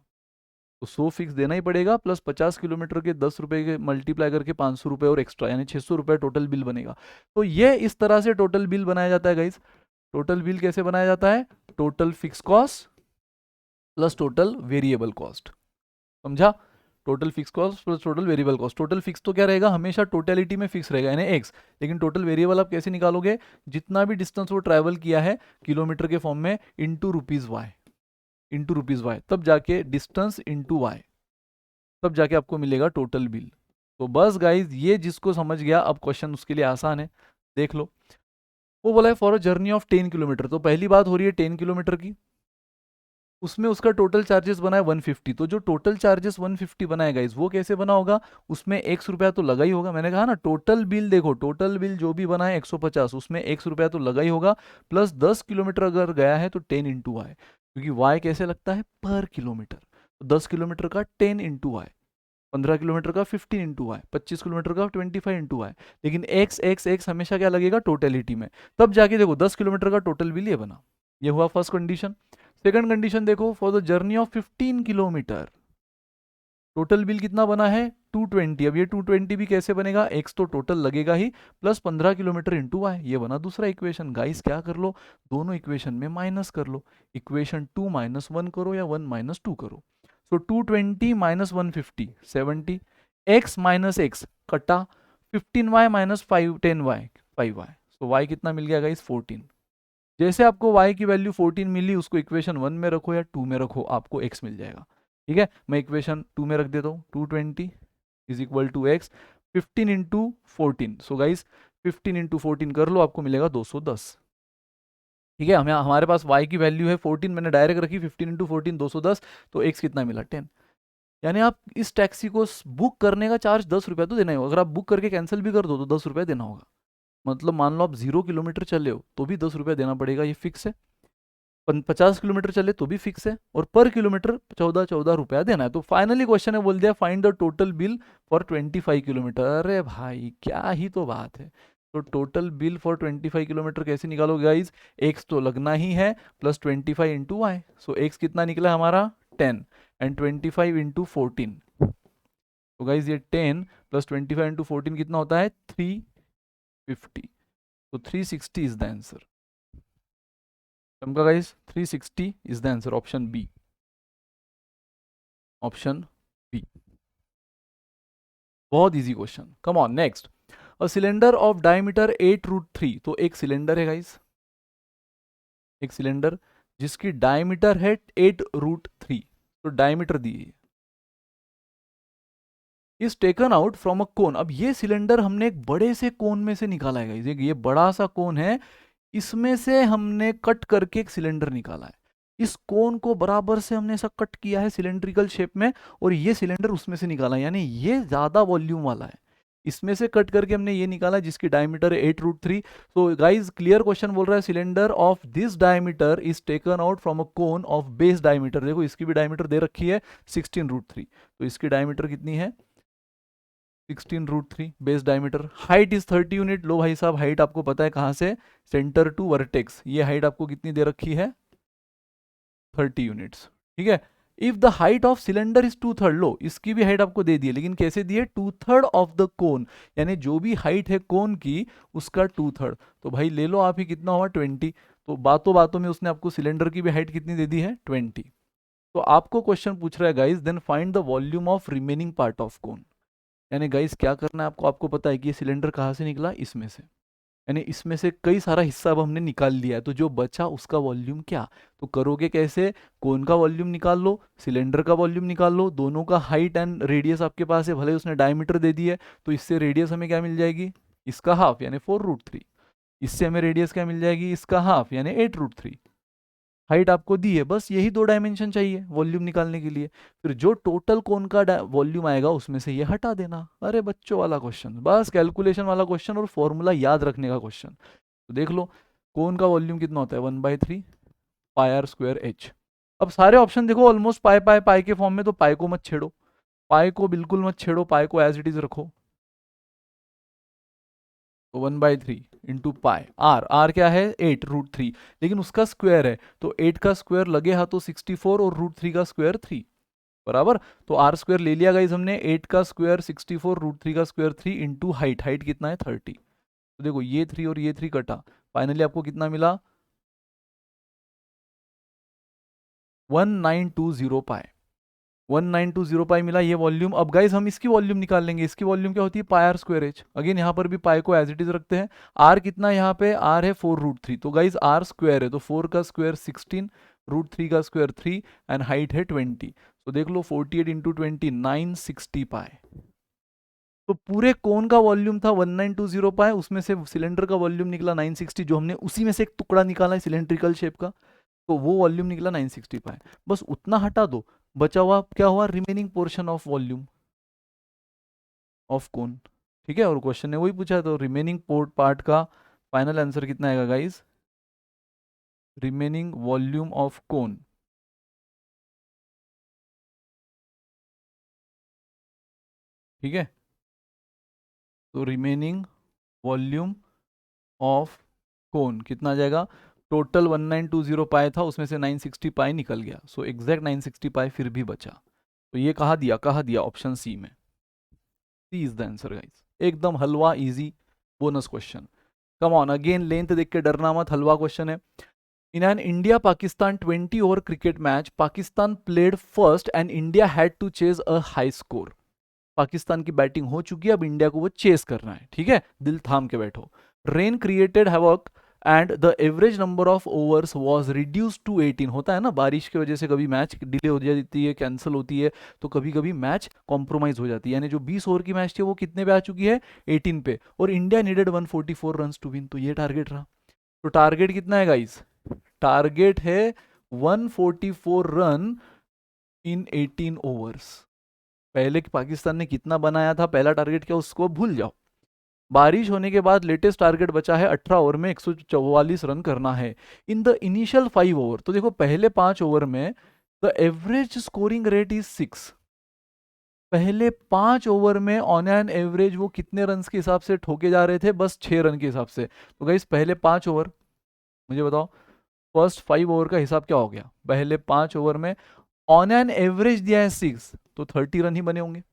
तो 100 फिक्स देना ही पड़ेगा, प्लस 50 किलोमीटर के 10 रुपए के मल्टीप्लाई करके 500 रुपए और एक्स्ट्रा, यानी 600 रुपए टोटल बिल बनेगा। तो ये इस तरह से टोटल बिल बनाया जाता है गाइस। टोटल बिल कैसे बनाया जाता है? Total fix cost plus total variable cost. समझा? Total fix cost plus total variable cost. Total fix तो क्या रहेगा, हमेशा टोटलिटी में फिक्स रहेगा यानी एक्स, लेकिन टोटल वेरिएबल आप कैसे निकालोगे, जितना भी डिस्टेंस वो ट्रैवल किया है किलोमीटर के फॉर्म में into rupees y, into rupees y, तब जाके डिस्टेंस इंटू वाई, तब जाके आपको मिलेगा टोटल बिल। तो बस गाइज ये जिसको समझ गया अब क्वेश्चन उसके लिए आसान है, देख लो। वो बोला है for a journey of 10 kilometre, तो पहली बात हो रही है 10 किलोमीटर की, उसमें उसका टोटल चार्जेस बना है 150, तो जो टोटल चार्जेस 150 बना है गाइज वो कैसे बना होगा, उसमें x रुपया तो लगा ही होगा, मैंने कहा ना टोटल बिल देखो, टोटल बिल जो भी बना है 150, उसमें x रुपया तो लगा ही होगा, प्लस 10 किलोमीटर अगर गया है तो 10 इंटू वाई, क्योंकि y कैसे लगता है पर किलोमीटर, तो 10 किलोमीटर का 10 इंटू वाई, 15 किलोमीटर का 15 इंटू वाई, 25 किलोमीटर का 25 इंटू वाई, लेकिन एक्स एक्स एक्स हमेशा क्या लगेगा टोटलिटी में, तब जाके देखो 10 किलोमीटर का टोटल बिल ये बना, ये हुआ फर्स्ट कंडीशन। सेकंड कंडीशन देखो, for the journey of 15 kilometre total bill कितना बना है 220, अब ये 220 भी कैसे बनेगा, एक्स तो टोटल लगेगा ही, प्लस 15 किलोमीटर इंटू वाई, ये बना दूसरा इक्वेशन। गाइस क्या कर लो, दोनों इक्वेशन में माइनस कर लो, इक्वेशन 2 माइनस 1 करो या 1 माइनस 2 करो, सो 220 माइनस 150 70, एक्स माइनस एक्स कटा, 15y माइनस 5 10y 5y, सो y कितना मिल गया गाइस 14। जैसे आपको y की वैल्यू 14 मिली, उसको इक्वेशन 1 में रखो या 2 में रखो, आपको x मिल जाएगा। ठीक है, मैं इक्वेशन 2 में रख देता हूँ, 220 is equal to x 15 into 14, so guys 15 into 14 कर लो, आपको मिलेगा 210। ठीक है, हमें हमारे पास y की वैल्यू है 14, मैंने डायरेक्ट रखी 15 इंटू 14 210, तो x कितना मिला 10। यानी आप इस टैक्सी को बुक करने का चार्ज 10 रुपया तो देना ही होगा, अगर आप बुक करके कैंसिल भी कर दो तो 10 रुपया देना होगा, मतलब मान लो आप 0 किलोमीटर चले हो तो भी 10 रुपया देना पड़ेगा, ये फिक्स है। 50 किलोमीटर चले तो भी फिक्स है, और पर किलोमीटर 14 रुपया देना है। तो फाइनली क्वेश्चन है, बोल दिया find the total bill for 25 kilometre. अरे भाई क्या ही तो बात है। तो टोटल बिल फॉर 25 किलोमीटर कैसे निकालोगे गाइज, एक्स तो लगना ही है, प्लस 25 इंटू वाई, सो एक्स कितना निकला हमारा 10, एंड 25 इंटू 14, तो गाइज ये 10 प्लस 25 इंटू 14 कितना होता है 350, तो 360 इज द आंसर। समझा guys, 360 is the answer, option B, option B. बहुत easy question, come on next. A cylinder of diameter 8√3, तो एक सिलेंडर है गाइस, एक सिलेंडर जिसकी डायमीटर है 8√3, तो डायमीटर दी है, is taken out from a cone. अब ये सिलेंडर हमने एक बड़े से कोन में से निकाला है गाइस, ये बड़ा सा कोन है, इसमें से हमने कट करके एक सिलेंडर निकाला है, इस कोन को बराबर से हमने ऐसा कट किया है सिलेंड्रिकल शेप में, और ये सिलेंडर उसमें से निकाला है, यानी ये ज्यादा वॉल्यूम वाला है, इसमें से कट करके हमने ये निकाला जिसकी डायमीटर है 8√3। तो गाइज क्लियर क्वेश्चन बोल रहा है cylinder of this diameter is taken out from a cone of base diameter, देखो इसकी भी डायमीटर दे रखी है 16√3, तो इसकी डायमीटर कितनी है 16√3 base diameter. Height is 30 unit, लो भाई साहब हाइट आपको पता है कहाँ से, सेंटर टू वर्टेक्स, ये हाइट आपको कितनी दे रखी है 30 यूनिट्स। ठीक है, if the height of cylinder is 2/3, लो इसकी भी हाइट आपको दे दी है, लेकिन कैसे दी है 2/3 ऑफ द कोन, यानी जो भी हाइट है कोन की उसका 2/3, तो भाई ले लो आप ही कितना हुआ 20, तो बातों बातों में उसने आपको सिलेंडर की भी हाइट कितनी दे दी है 20। तो आपको क्वेश्चन पूछ रहा है guys then find the volume of remaining part of cone, यानी गाइस क्या करना है आपको, आपको पता है कि ये सिलेंडर कहाँ से निकला, इसमें से, यानी इसमें से कई सारा हिस्सा अब हमने निकाल लिया है, तो जो बचा उसका वॉल्यूम क्या, तो करोगे कैसे, कोन का वॉल्यूम निकाल लो, सिलेंडर का वॉल्यूम निकाल लो, दोनों का हाइट एंड रेडियस आपके पास है, भले उसने डायमीटर दे दी है, तो इससे रेडियस हमें क्या मिल जाएगी, इसका हाफ यानी 4√3, इससे हमें रेडियस क्या मिल जाएगी, इसका हाफ यानी 8√3, हाइट आपको दी है, बस यही दो डायमेंशन चाहिए वॉल्यूम निकालने के लिए, फिर जो टोटल कोन का वॉल्यूम आएगा उसमें से ये हटा देना। अरे बच्चों वाला क्वेश्चन, बस कैलकुलेशन वाला क्वेश्चन और फॉर्मूला याद रखने का क्वेश्चन। तो देख लो कोन का वॉल्यूम कितना होता है 1/3 पाई आर स्क्वायर एच। अब सारे ऑप्शन देखो ऑलमोस्ट पाई पाई पाई के फॉर्म में, तो पाई को मत छेड़ो, पाई को बिल्कुल मत छेड़ो, पाई को एज इट इज रखो, तो 1/3 इंटू पाई, आर क्या है 8√3, लेकिन उसका स्क्वायर है, तो 8 का स्क्वायर लगे हाथों 64 और √3 का स्क्वायर 3 बराबर, तो आर स्क्वायर ले लिया गाइज हमने, 8 का स्क्वायर 64 √3 का स्क्वायर 3 इंटू हाइट, हाइट कितना है 30, तो देखो ये 3 और ये 3 कटा, फाइनली आपको कितना मिला 1920 पाए। 1920 पाई मिला, ये वॉल्यूम। अब गाइस हम इसकी वॉल्यूम निकाल लेंगे। इसकी वॉल्यूम क्या होती है? पाई आर स्क्वायर एच। अगेन यहाँ पर भी पाई को एज इट इज रखते हैं। आर कितना है यहाँ पे? आर है 4√3। तो गाइस आर स्क्वायर है, तो 4 का स्क्वायर 16, √3 का स्क्वायर 3, एंड हाइट है 20। तो देख लो 48 इंटू 20 960 पाई। तो पूरे कोन का वॉल्यूम था 1920 पाए, उसमें से सिलेंडर का वॉल्यूम निकला 960, जो हमने उसी में से एक टुकड़ा निकाला है सिलेंड्रिकल शेप का, तो वो वॉल्यूम निकला 960 पाए। बस उतना हटा दो, बचा हुआ क्या हुआ? Remaining portion of volume of cone. ठीक है, और क्वेश्चन ने वही पूछा, तो रिमेनिंग पार्ट का फाइनल आंसर कितना आएगा guys? Remaining volume of cone. ठीक है, तो रिमेनिंग वॉल्यूम ऑफ कोन कितना आ जाएगा? टोटल 1920 पाई था, उसमें से 960 पाई निकल गया, सो एग्जैक्ट 960 पाई फिर भी बचा। तो ये कहा दिया ऑप्शन सी में। C is the answer guys, एकदम halwa easy bonus question. Come on, again length देख के डरना मत, हलवा क्वेश्चन है। In an India Pakistan 20 over cricket match, Pakistan played first and India had to chase a high score. Pakistan की batting हो चुकी है, अब इंडिया को वो चेस करना है। ठीक है, दिल थाम के बैठो। Rain created havoc and the average number of overs was reduce to 18। होता है ना, बारिश की वजह से कभी मैच डिले हो जाती है, कैंसिल होती है, तो कभी कभी मैच कॉम्प्रोमाइज हो जाती है। यानी जो 20 ओवर की मैच थी वो कितने पे आ चुकी है? 18 पे, और India needed 144 run to win. तो ये टारगेट रहा। तो टारगेट कितना है गाइस? टारगेट है 144 रन इन 18 ओवर्स। पहले पाकिस्तान ने कितना बनाया था, पहला टारगेट क्या, उसको भूल जाओ। बारिश होने के बाद लेटेस्ट टारगेट बचा है 18 ओवर में 144 रन करना है इन द इनिशियल 5 ओवर। तो देखो पहले 5 ओवर में the average scoring rate is 6। पहले 5 ओवर में ऑन एन एवरेज वो कितने रन के हिसाब से ठोके जा रहे थे? बस 6 रन के हिसाब से। तो गाइस पहले 5 ओवर, मुझे बताओ फर्स्ट 5 ओवर का हिसाब क्या हो गया? पहले 5 ओवर में ऑन एन एवरेज दिया है 6, तो 30 रन ही बने होंगे।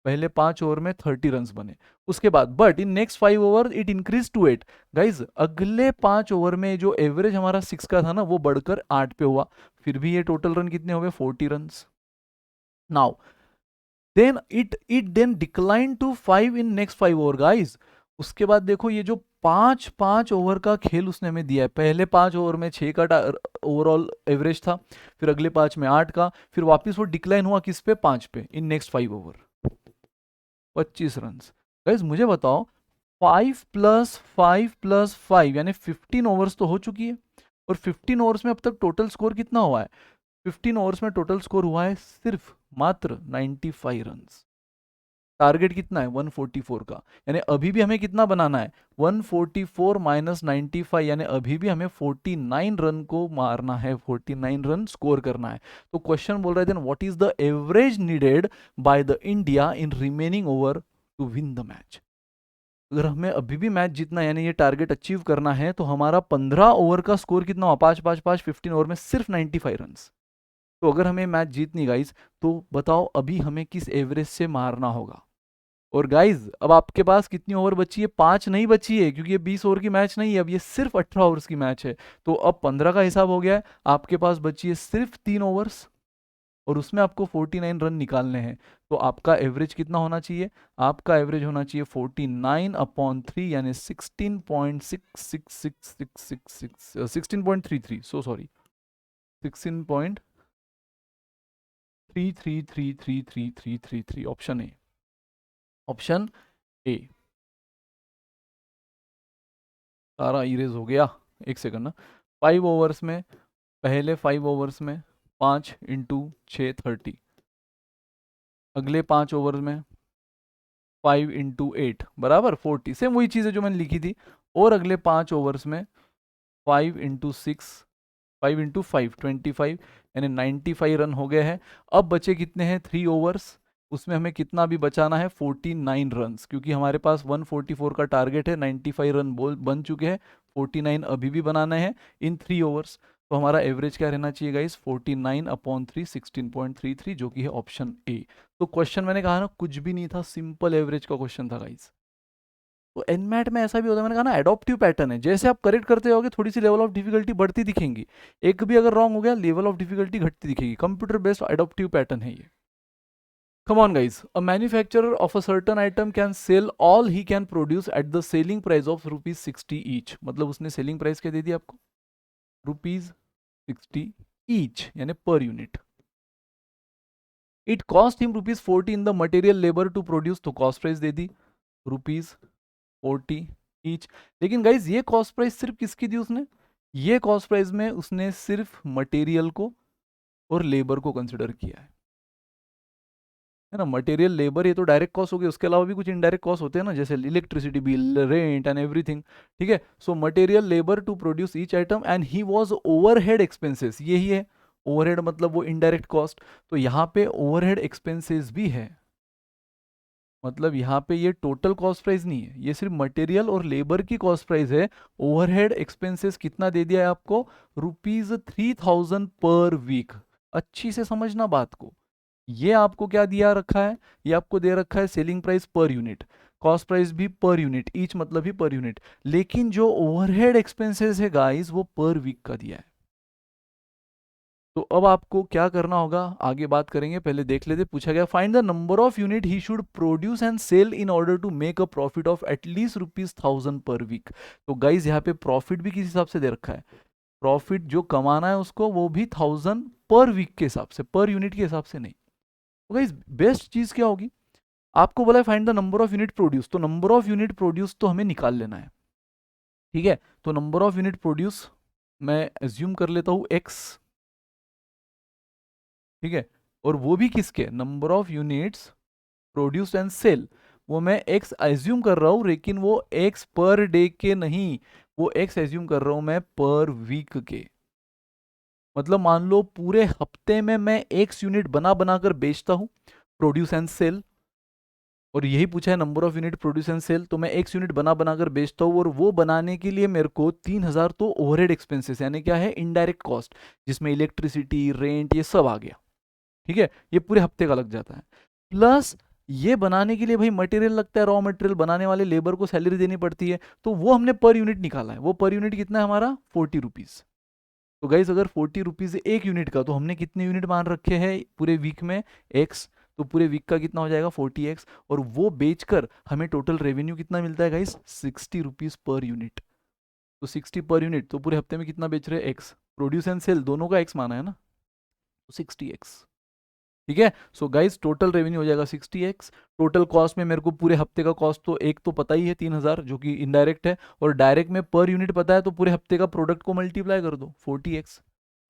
पहले 5 ओवर में 30 रन बने। उसके बाद but in next 5 over it increase to 8। Guys अगले 5 ओवर में जो एवरेज हमारा 6 का था ना, वो बढ़कर 8 पे हुआ। फिर भी ये टोटल रन कितने हो गए? 40 run. Now then it then decline to 5 in next 5 over guys. उसके बाद देखो ये जो 5 ओवर का खेल उसने हमें दिया है, पहले 5 ओवर में 6 का ओवरऑल एवरेज था, फिर अगले 5 में 8 का, फिर वापस वो डिक्लाइन हुआ किस पे? 5 पे इन नेक्स्ट 5 ओवर। 25 रन। गाइज मुझे बताओ 5 प्लस 5 प्लस 5 यानी 15 ओवर्स तो हो चुकी है, और 15 ओवर्स में अब तक टोटल स्कोर कितना हुआ है? 15 ओवर्स में टोटल स्कोर हुआ है सिर्फ मात्र 95 रन। टारगेट कितना है? 144 का, यानी अभी भी हमें कितना बनाना है? 144 माइनस 95, यानी अभी भी हमें 49 रन को मारना है, 49 रन स्कोर करना है। तो क्वेश्चन बोल रहे थे what is the average needed by the India in remaining over to win the match. अगर हमें अभी भी मैच जीतना है, यानी ये टारगेट अचीव करना है, तो हमारा 15 ओवर का स्कोर कितना हुआ? 5-5-5, 15 ओवर में सिर्फ 95 रन। तो अगर हमें मैच जीतनी गाइज, तो बताओ अभी हमें किस एवरेज से मारना होगा? और गाइज अब आपके पास कितनी ओवर बची है? 5 नहीं बची है, क्योंकि ये 20 ओवर की मैच नहीं है, अब ये सिर्फ 18 ओवर्स की मैच है। तो अब 15 का हिसाब हो गया है, आपके पास बची है सिर्फ 3 ओवर्स, और उसमें आपको 49 रन निकालने हैं। तो आपका एवरेज कितना होना चाहिए? आपका एवरेज होना चाहिए 49/3, यानी 16.33, so sorry 16.333333, option A, option A. सारा इरेज हो गया, एक सेकंड ना। 5 ओवर्स में, पहले 5 ओवर्स में 5 इंटू 6 30, अगले 5 ओवर्स में 5 इंटू 8 बराबर 40, सेम वही चीज़ है जो मैंने लिखी थी। और अगले 5 ओवर्स में 5 इंटू 6, 5 इंटू 5 25, यानी 95 रन हो गए हैं। अब बचे कितने हैं? 3 ओवर्स, उसमें हमें कितना भी बचाना है? 49 रन, क्योंकि हमारे पास 144 का टारगेट है, 95 रन बन चुके हैं, 49 अभी भी बनाने हैं इन 3 ओवर्स। तो हमारा एवरेज क्या रहना चाहिए गाइस? 49/3, 16.33, जो कि है ऑप्शन ए। तो क्वेश्चन मैंने कहा ना कुछ भी नहीं था, सिंपल एवरेज का क्वेश्चन था गाइस। तो एनमैट में ऐसा भी होता है, मैंने कहा ना एडॉप्टिव पैटर्न है, जैसे आप करेक्ट करते होगे थोड़ी सी लेवल ऑफ डिफिकल्टी बढ़ती दिखेंगी, एक भी अगर रॉन्ग हो गया लेवल ऑफ डिफिकल्टी घटती दिखेगी। कंप्यूटर बेस्ड एडॉप्टिव पैटर्न है ये। Come on guys, a manufacturer of a certain item can sell all he can produce at the selling price of rupees 60 each. मतलब उसने selling price क्या दे दी आपको, rupees 60 each यानी per unit. It cost him rupees 40 in the material labor to produce, तो cost price दे दी rupees 40 each. लेकिन guys ये cost price सिर्फ किसकी दी उसने, ये कॉस्ट प्राइस में उसने सिर्फ मटेरियल को और लेबर को कंसिडर किया है ना. मटेरियल लेबर ये तो डायरेक्ट कॉस्ट हो गई, उसके अलावा भी कुछ इनडायरेक्ट कॉस्ट होते हैं ना, जैसे electricity bill, rent and everything. ठीक है, so material labour to produce each item and he was overhead expenses, यही है ओवरहेड मतलब वो इनडायरेक्ट कॉस्ट. तो यहाँ पे ओवरहेड एक्सपेंसेस भी है, मतलब यहाँ पे ये टोटल कॉस्ट प्राइस नहीं है, ये सिर्फ मटेरियल और लेबर की कॉस्ट प्राइस है. ओवरहेड एक्सपेंसेस कितना दे दिया है आपको, ₹3000 पर वीक. अच्छी से समझना बात को, ये आपको क्या दिया रखा है, ये आपको दे रखा है selling price per unit, cost price भी पर यूनिट, ईच मतलब ही पर यूनिट, लेकिन जो ओवरहेड एक्सपेंसेस है गाइस वो पर वीक का दिया है. तो अब आपको क्या करना होगा, आगे बात करेंगे, पहले देख लेते. पूछा गया find the number of unit he should produce and sell in order to make a profit of at least ₹1000 per week. तो गाइज यहाँ पे प्रॉफिट भी किस हिसाब से दे रखा है, प्रॉफिट जो कमाना है उसको वो भी 1000 पर वीक के हिसाब से, पर यूनिट के हिसाब से नहीं. तो गाइज बेस्ट चीज क्या होगी, आपको बोला find the number of unit produce, तो नंबर ऑफ यूनिट प्रोड्यूस तो हमें निकाल लेना है. ठीक है, तो नंबर ऑफ यूनिट प्रोड्यूस मैं एज्यूम कर लेता हूं x. ठीक है, और वो भी किसके, number of units produce and sell, वो मैं x एज्यूम कर रहा हूं, लेकिन वो x पर डे के नहीं, वो x एज्यूम कर रहा हूं मैं पर वीक के. मतलब मान लो पूरे हफ्ते में मैं x यूनिट बना बनाकर बेचता हूं, प्रोड्यूस एंड सेल, और यही पूछा है number of unit produce and sell, तो मैं x यूनिट बना बनाकर बेचता हूं, और वो बनाने के लिए मेरे को 3000 तो ओवरहेड एक्सपेंसेस यानी क्या है, इनडायरेक्ट कॉस्ट, जिसमें इलेक्ट्रिसिटी, रेंट, ये सब आ गया. ठीक है, ये पूरे हफ्ते का लग जाता है. प्लस ये बनाने के लिए भाई मटेरियल लगता है, रॉ मटेरियल बनाने वाले लेबर को सैलरी देनी पड़ती है, तो वो हमने पर यूनिट निकाला है. वो पर यूनिट कितना है हमारा, 40 रुपीज. तो गाइस अगर 40 रुपीज एक यूनिट का, तो हमने कितने यूनिट मान रखे हैं पूरे वीक में, एक्स, तो पूरे वीक का कितना हो जाएगा 40x, और वो बेचकर हमें टोटल रेवेन्यू कितना मिलता है गाइस, 60 रुपीज पर यूनिट. तो 60 पर यूनिट, तो पूरे हफ्ते में कितना बेच रहे हैं, एक्स, प्रोड्यूस एंड सेल दोनों का एक्स माना है ना, तो 60x. ठीक है, सो गाइस टोटल रेवेन्यू हो जाएगा 60x. टोटल कॉस्ट में मेरे को पूरे हफ्ते का कॉस्ट तो एक तो पता ही है 3000 जो कि इनडायरेक्ट है, और डायरेक्ट में पर यूनिट पता है, तो पूरे हफ्ते का प्रोडक्ट को मल्टीप्लाई कर दो 40x.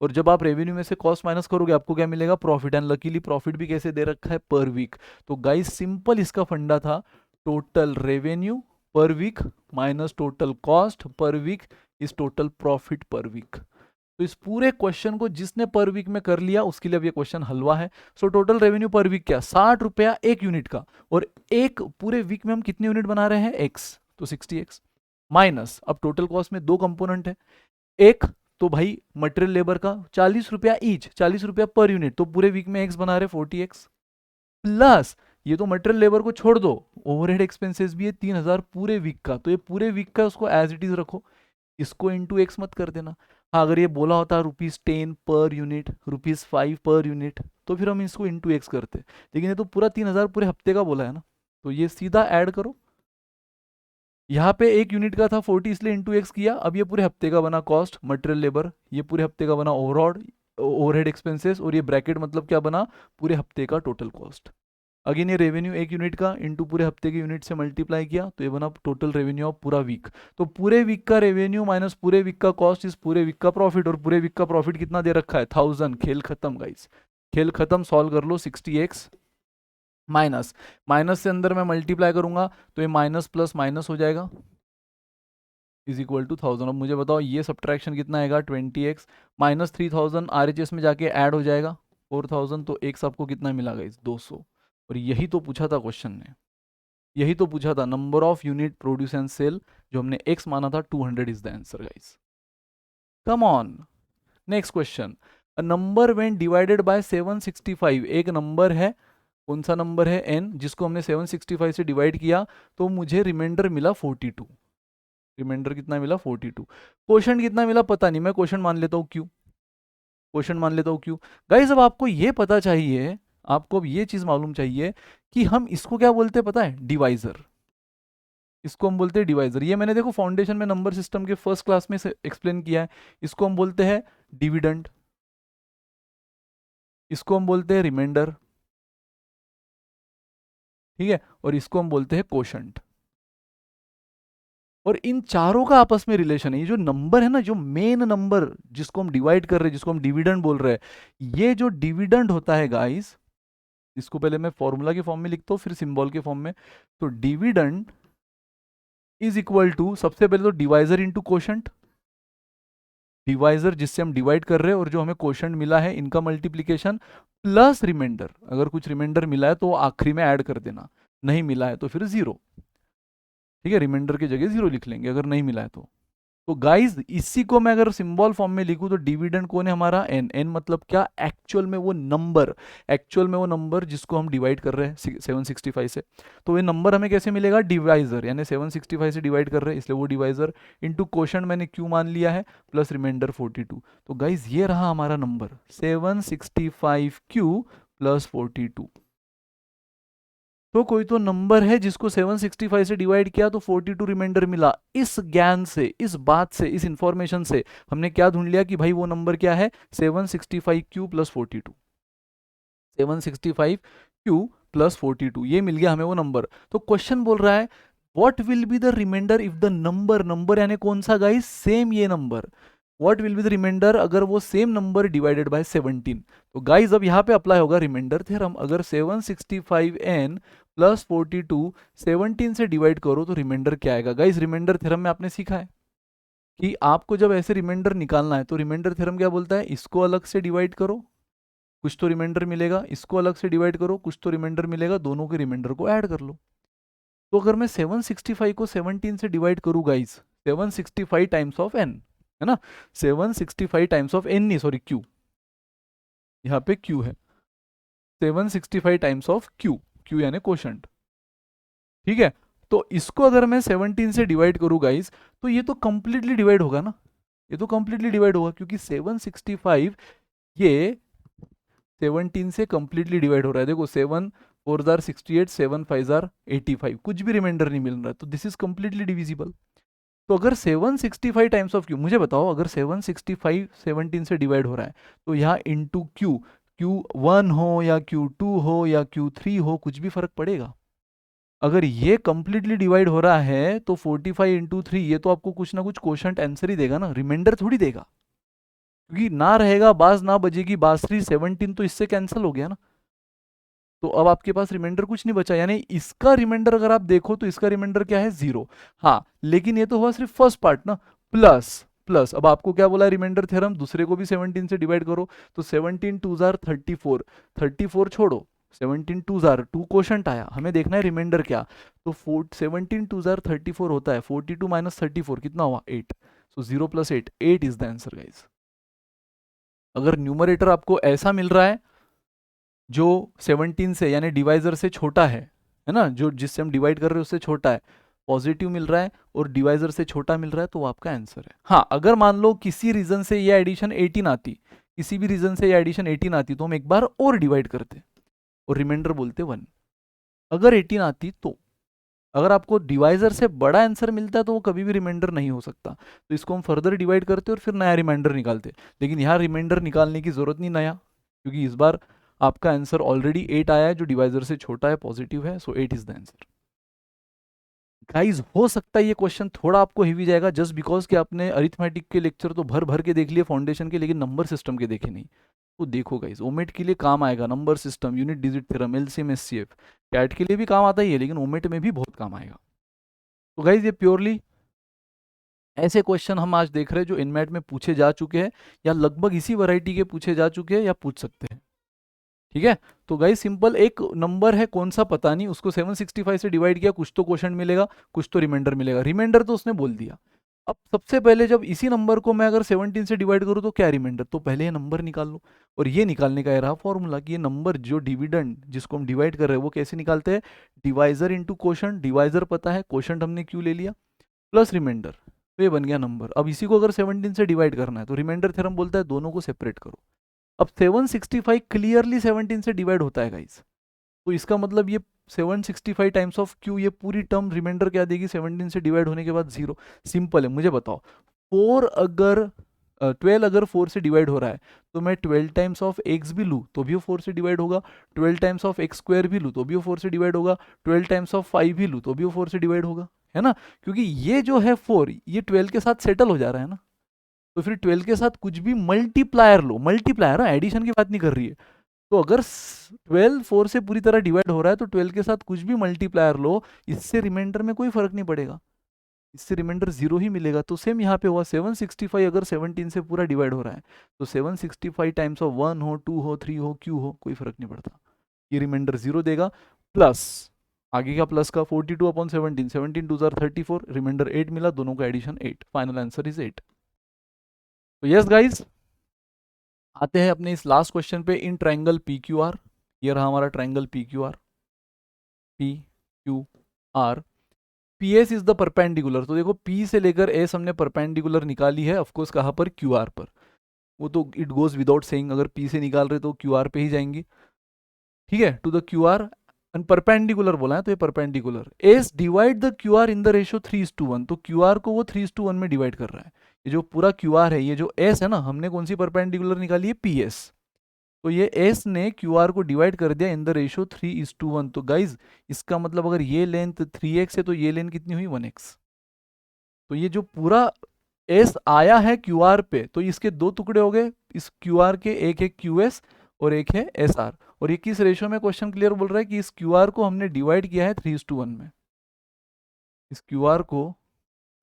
और जब आप रेवेन्यू में से कॉस्ट माइनस करोगे आपको क्या मिलेगा, प्रॉफिट. एंड लकीली प्रॉफिट भी कैसे दे रखा है, पर वीक. तो गाइस सिंपल इसका फंडा था, total revenue per week minus total cost per week is total profit per week. तो इस पूरे क्वेश्चन को जिसने पर वीक में कर लिया उसके लिए अब ये क्वेश्चन हलवा है. So total revenue per week क्या, 60 रुपया एक यूनिट का, और एक पूरे वीक में हम कितने यूनिट बना रहे हैं, एक्स, तो 60x माइनस, अब टोटल कॉस्ट में दो कंपोनेंट है, एक तो भाई मटेरियल लेबर का 40 रुपया ईच, 40 रुपया पर यूनिट, तो पूरे वीक में एक्स बना रहे 40x, प्लस ये तो मटेरियल लेबर को छोड़ दो, ओवरहेड एक्सपेंसेस भी है 3000 पूरे वीक का, तो ये पूरे वीक का उसको एज इट इज रखो, इसको इंटू एक्स मत कर देना. हाँ अगर ये बोला होता ₹10 पर यूनिट, ₹5 पर यूनिट, तो फिर हम इसको इंटू एक्स करते, लेकिन ये तो पूरा 3000 पूरे हफ्ते का बोला है ना, तो ये सीधा ऐड करो. यहाँ पे एक यूनिट का था 40 इसलिए इंटू एक्स किया, अब ये पूरे हफ्ते का बना कॉस्ट मटेरियल लेबर, ये पूरे हफ्ते का बना ओवरहेड एक्सपेंसेस, और ये ब्रैकेट मतलब क्या बना, पूरे हफ्ते का टोटल कॉस्ट. अगेन ये रेवेन्यू एक यूनिट का इंटू पूरे हफ्ते के यूनिट से मल्टीप्लाई किया, तो ये बना टोटल रेवेन्यू ऑफ पूरा वीक. तो पूरे वीक का रेवेन्यू माइनस पूरे वीक का कॉस्ट इस पूरे वीक का प्रॉफिट, और पूरे वीक का प्रॉफिट कितना दे रखा है, 1000. खेल खत्म गाइस, खेल खत्म. सॉल्व कर लो, 60x माइनस माइनस से अंदर मैं मल्टीप्लाई करूंगा, तो ये माइनस प्लस माइनस हो जाएगा इज इक्वल टू 1000. अब मुझे बताओ ये सब्ट्रैक्शन कितना आएगा, 20x माइनस 3000 RHS में जाके ऐड हो जाएगा 4000, तो x आपको कितना मिला गाइस, 200. और यही तो पूछा था क्वेश्चन ने, यही तो पूछा था, number of unit produce and sell, जो हमने x माना था 200 is the answer guys. Come on, next question. A number when divided by 765, एक नंबर है, कौन सा नंबर है n, जिसको हमने 765 से डिवाइड किया, तो मुझे रिमाइंडर मिला 42. रिमाइंडर कितना मिला, 42. क्वेश्चन कितना मिला पता नहीं, मैं क्वेश्चन मान लेता हूँ क्यों, क्वेश्चन मान लेता हूँ क्यों. गाइस अब आपको ये पता चाहिए आपको अब ये चीज मालूम चाहिए कि हम इसको क्या बोलते हैं पता है? डिवाइजर। इसको हम बोलते हैं डिवाइजर। ये मैंने देखो फाउंडेशन में नंबर सिस्टम के फर्स्ट क्लास में एक्सप्लेन किया है। इसको हम बोलते हैं डिविडेंड, इसको हम बोलते हैं रिमाइंडर, ठीक है, और इसको हम बोलते हैं कोशंट। और इन चारों का आपस में रिलेशन है। ये जो नंबर है ना, जो मेन नंबर जिसको हम डिवाइड कर रहे हैं, जिसको हम डिविडेंड बोल रहे हैं, ये जो डिविडेंड होता है गाइस, इसको पहले मैं फॉर्मूला के फॉर्म में लिखता हूँ फिर सिंबल के फॉर्म में। तो डिविडेंड इज इक्वल टू, सबसे पहले तो डिवाइजर इंटू कोशंट, डिवाइजर जिससे हम डिवाइड कर रहे हैं और जो हमें कोशंट मिला है, इनका मल्टीप्लीकेशन प्लस रिमाइंडर। अगर कुछ रिमाइंडर मिला है तो वो आखिरी में ऐड कर देना, नहीं मिला है तो फिर जीरो, ठीक है, रिमाइंडर की जगह जीरो लिख लेंगे अगर नहीं मिला है तो गाइस इसी को मैं अगर सिंबल फॉर्म में लिखूं तो डिविडेंड कौन है हमारा? एन। एन मतलब क्या? एक्चुअल में वो नंबर, एक्चुअल में वो नंबर जिसको हम डिवाइड कर रहे हैं 765 से। तो ये नंबर हमें कैसे मिलेगा? डिवाइजर, यानी 765 से डिवाइड कर रहे हैं इसलिए वो डिवाइजर, इंटू क्वोशंट मैंने क्यू मान लिया है, प्लस रिमाइंडर 42। तो गाइस ये रहा हमारा नंबर 765Q प्लस 42। तो कोई तो नंबर है जिसको 765 से डिवाइड किया तो 42 रिमाइंडर मिला। इस ज्ञान से, इस बात से, इस इंफॉर्मेशन से हमने क्या ढूंढ लिया कि भाई वो नंबर क्या है? 765Q प्लस 42, 765Q प्लस 42, ये मिल गया हमें वो नंबर। तो क्वेश्चन बोल रहा है what will be the reminder if the number, number यानी कौन सा गाइस? सेम ये number. What will be the reminder अगर वो सेम नंबर डिवाइडेड बाय 17। तो गाइस अब यहाँ पे अप्लाई होगा रिमाइंडर थ्योरम। अगर 765N प्लस 42 17 से डिवाइड करो तो रिमाइंडर क्या आएगा? गाइस रिमाइंडर थ्योरम में आपने सीखा है कि आपको जब ऐसे रिमाइंडर निकालना है तो रिमाइंडर थ्योरम क्या बोलता है? इसको अलग से डिवाइड करो, कुछ तो रिमाइंडर मिलेगा, इसको अलग से डिवाइड करो, कुछ तो रिमाइंडर मिलेगा, दोनों के रिमाइंडर को ऐड कर लो। तो अगर मैं 765 को 17 से डिवाइड करूँ गाइस, 765 टाइम्स ऑफ n, है ना, 765 टाइम्स ऑफ n नहीं सॉरी q, यहाँ पे q है, 765 टाइम्स ऑफ q, q यानी क्वोशंट, ठीक है। तो इसको अगर मैं 17 से डिवाइड करूँ गाइस तो ये तो कंप्लीटली डिवाइड होगा ना, ये तो कंप्लीटली डिवाइड होगा क्योंकि 765 ये 17 से कंप्लीटली डिवाइड हो रहा है। देखो 7 4 जार 68, 7 5 जार 85, कुछ भी रिमाइंडर नहीं मिल रहा है, तो दिस इज कंप्लीटली डिविजिबल। तो अगर 765 टाइम्स ऑफ क्यू, मुझे बताओ अगर 765 17 से डिवाइड हो रहा है तो यहाँ इंटू क्यू, Q1 हो या Q2 हो या Q3 हो, कुछ भी फर्क पड़ेगा? अगर ये कंप्लीटली डिवाइड हो रहा है तो 45 इंटू 3, ये तो आपको कुछ ना कुछ क्वोशंट आंसर ही देगा ना, रिमाइंडर थोड़ी देगा, क्योंकि ना रहेगा बाज ना बजेगी बांसुरी, 17 तो इससे कैंसिल हो गया ना। तो अब आपके पास रिमाइंडर कुछ नहीं बचा, यानी इसका रिमाइंडर अगर आप देखो तो इसका रिमाइंडर क्या है? जीरो। हाँ लेकिन ये तो हुआ सिर्फ फर्स्ट पार्ट ना, प्लस प्लस अब आपको क्या बोला रिमाइंडर थ्योरम? दूसरे को भी 17 से डिवाइड करो, तो 17 2 जार 34, 34 छोड़ो, 17 2 जार 2 क्वोशंट आया, हमें देखना है रिमाइंडर क्या। तो 17 2 जार 34 होता है, 42 माइनस 34 कितना हुआ? 8। सो 0 plus 8, 8 is the answer guys. अगर न्यूमरेटर आपको ऐसा मिल रहा है जो 17 से यानी डिवाइजर से छोटा है ना, जो जिससे हम डिवाइड कर रहे हैं उससे छोटा है, पॉजिटिव मिल रहा है और डिवाइजर से छोटा मिल रहा है, तो वो आपका आंसर है। हाँ अगर मान लो किसी रीजन से ये एडिशन 18 आती, किसी भी रीजन से ये एडिशन 18 आती तो हम एक बार और डिवाइड करते और रिमाइंडर बोलते 1। अगर 18 आती तो, अगर आपको डिवाइजर से बड़ा आंसर मिलता है तो वो कभी भी रिमाइंडर नहीं हो सकता, तो इसको हम फर्दर डिवाइड करते और फिर नया रिमाइंडर निकालते। लेकिन यहाँ रिमाइंडर निकालने की जरूरत नहीं नया, क्योंकि इस बार आपका आंसर ऑलरेडी 8 आया है जो डिवाइजर से छोटा है, पॉजिटिव है, सो 8 इज द आंसर। गाइज हो सकता है ये क्वेश्चन थोड़ा आपको हेवी जाएगा जस्ट बिकॉज कि आपने अरिथमेटिक के लेक्चर तो भर भर के देख लिए फाउंडेशन के, लेकिन नंबर सिस्टम के देखे नहीं। तो देखो गाइज ओमेट के लिए काम आएगा number system, unit digit theorem, LCM HCF, CAT के लिए भी काम आता ही है लेकिन ओमेट में भी बहुत काम आएगा। तो गाइज ये प्योरली ऐसे क्वेश्चन हम आज देख रहे हैं जो इनमेट में पूछे जा चुके हैं या लगभग इसी वैरायटी के पूछे जा चुके हैं या पूछ सकते हैं, ठीक है। तो गाइस सिंपल एक नंबर है कौन सा पता नहीं, उसको 765 से डिवाइड किया, कुछ तो क्वोशंट मिलेगा, कुछ तो रिमाइंडर मिलेगा, रिमाइंडर तो उसने बोल दिया। अब सबसे पहले जब इसी नंबर को मैं अगर 17 से डिवाइड करूं तो क्या रिमाइंडर, तो पहले ये नंबर निकाल लो। और ये निकालने का ये रहा फॉर्मूला कि ये नंबर जो डिविडेंड जिसको हम डिवाइड कर रहे हैं वो कैसे निकालते हैं? डिवाइजर इंटू क्वोशंट, डिवाइजर पता है, क्वोशंट हमने क्यों ले लिया, प्लस रिमाइंडर, तो ये बन गया नंबर। अब इसी को अगर 17 से डिवाइड करना है तो रिमाइंडर थ्योरम बोलता है दोनों को सेपरेट करो। अब 765 क्लियरली 17 से डिवाइड होता है गाइस, तो इसका मतलब ये 765 टाइम्स ऑफ क्यू, ये पूरी टर्म रिमाइंडर क्या देगी, 17 से डिवाइड होने के बाद 0। सिंपल है, मुझे बताओ 4 अगर 12 अगर 4 से डिवाइड हो रहा है तो मैं 12 टाइम्स ऑफ एक्स भी लूँ तो भी वो 4 से डिवाइड होगा, 12 टाइम्स ऑफ एक्स स्क्वायर भी लूँ तो भी वो 4 से डिवाइड होगा, 12 टाइम्स ऑफ 5 भी लूँ तो भी वो 4 से डिवाइड होगा, है ना। क्योंकि ये जो है 4 ये 12 के साथ सेटल हो जा रहा है ना, तो फिर 12 के साथ कुछ भी मल्टीप्लायर लो, मल्टीप्लायर एडिशन की बात नहीं कर रही है। तो अगर 12 4 से पूरी तरह डिवाइड हो रहा है तो 12 के साथ कुछ भी मल्टीप्लायर लो, इससे रिमाइंडर में कोई फर्क नहीं पड़ेगा, इससे रिमाइंडर 0 ही मिलेगा। तो सेम यहाँ पे हुआ 765 अगर 17 से पूरा डिवाइड हो रहा है तो 765 टाइम्स ऑफ 1 हो 2 हो 3 हो क्यू हो कोई फर्क नहीं पड़ता, ये रिमाइंडर 0 देगा। प्लस आगे का प्लस का 42 अपॉन 17, 17 2 34, रिमाइंडर 8 मिला, दोनों का एडिशन 8, फाइनल आंसर इज 8। तो यस गाइज, आते हैं अपने इस लास्ट क्वेश्चन पे, in triangle P Q R, ये रहा हमारा triangle P Q R, P S is the perpendicular. तो देखो पी से लेकर एस हमने परपेंडिकुलर निकाली है, ऑफकोर्स कहाँ पर, क्यू आर पर, वो तो इट गोज विदाउट सेइंग, अगर पी से निकाल रहे तो क्यू आर पे ही जाएंगी, ठीक है, to the Q R and perpendicular बोला है तो ये perpendicular. S divide the Q R in the ratio 3:1, तो क्यू आर को वो 3:1 में डिवाइड कर रहा है। ये जो पूरा क्यू आर है, ये जो एस है ना, हमने कौन सी परपेंडिकुलर निकाली है, पी एस, तो ये एस ने क्यू आर को डिवाइड कर दिया इन द रेशियो 3:1। तो गाइज इसका मतलब अगर ये लेंथ 3x है तो ये लेंथ कितनी हुई, 1x। तो ये जो पूरा एस आया है क्यू आर पे, तो इसके दो टुकड़े हो गए इस क्यू आर के, एक है क्यू एस और एक है एस आर। और ये किस रेशियो में, क्वेश्चन क्लियर बोल रहा है कि इस क्यू आर को हमने डिवाइड किया है 3:1 में, इस क्यू आर को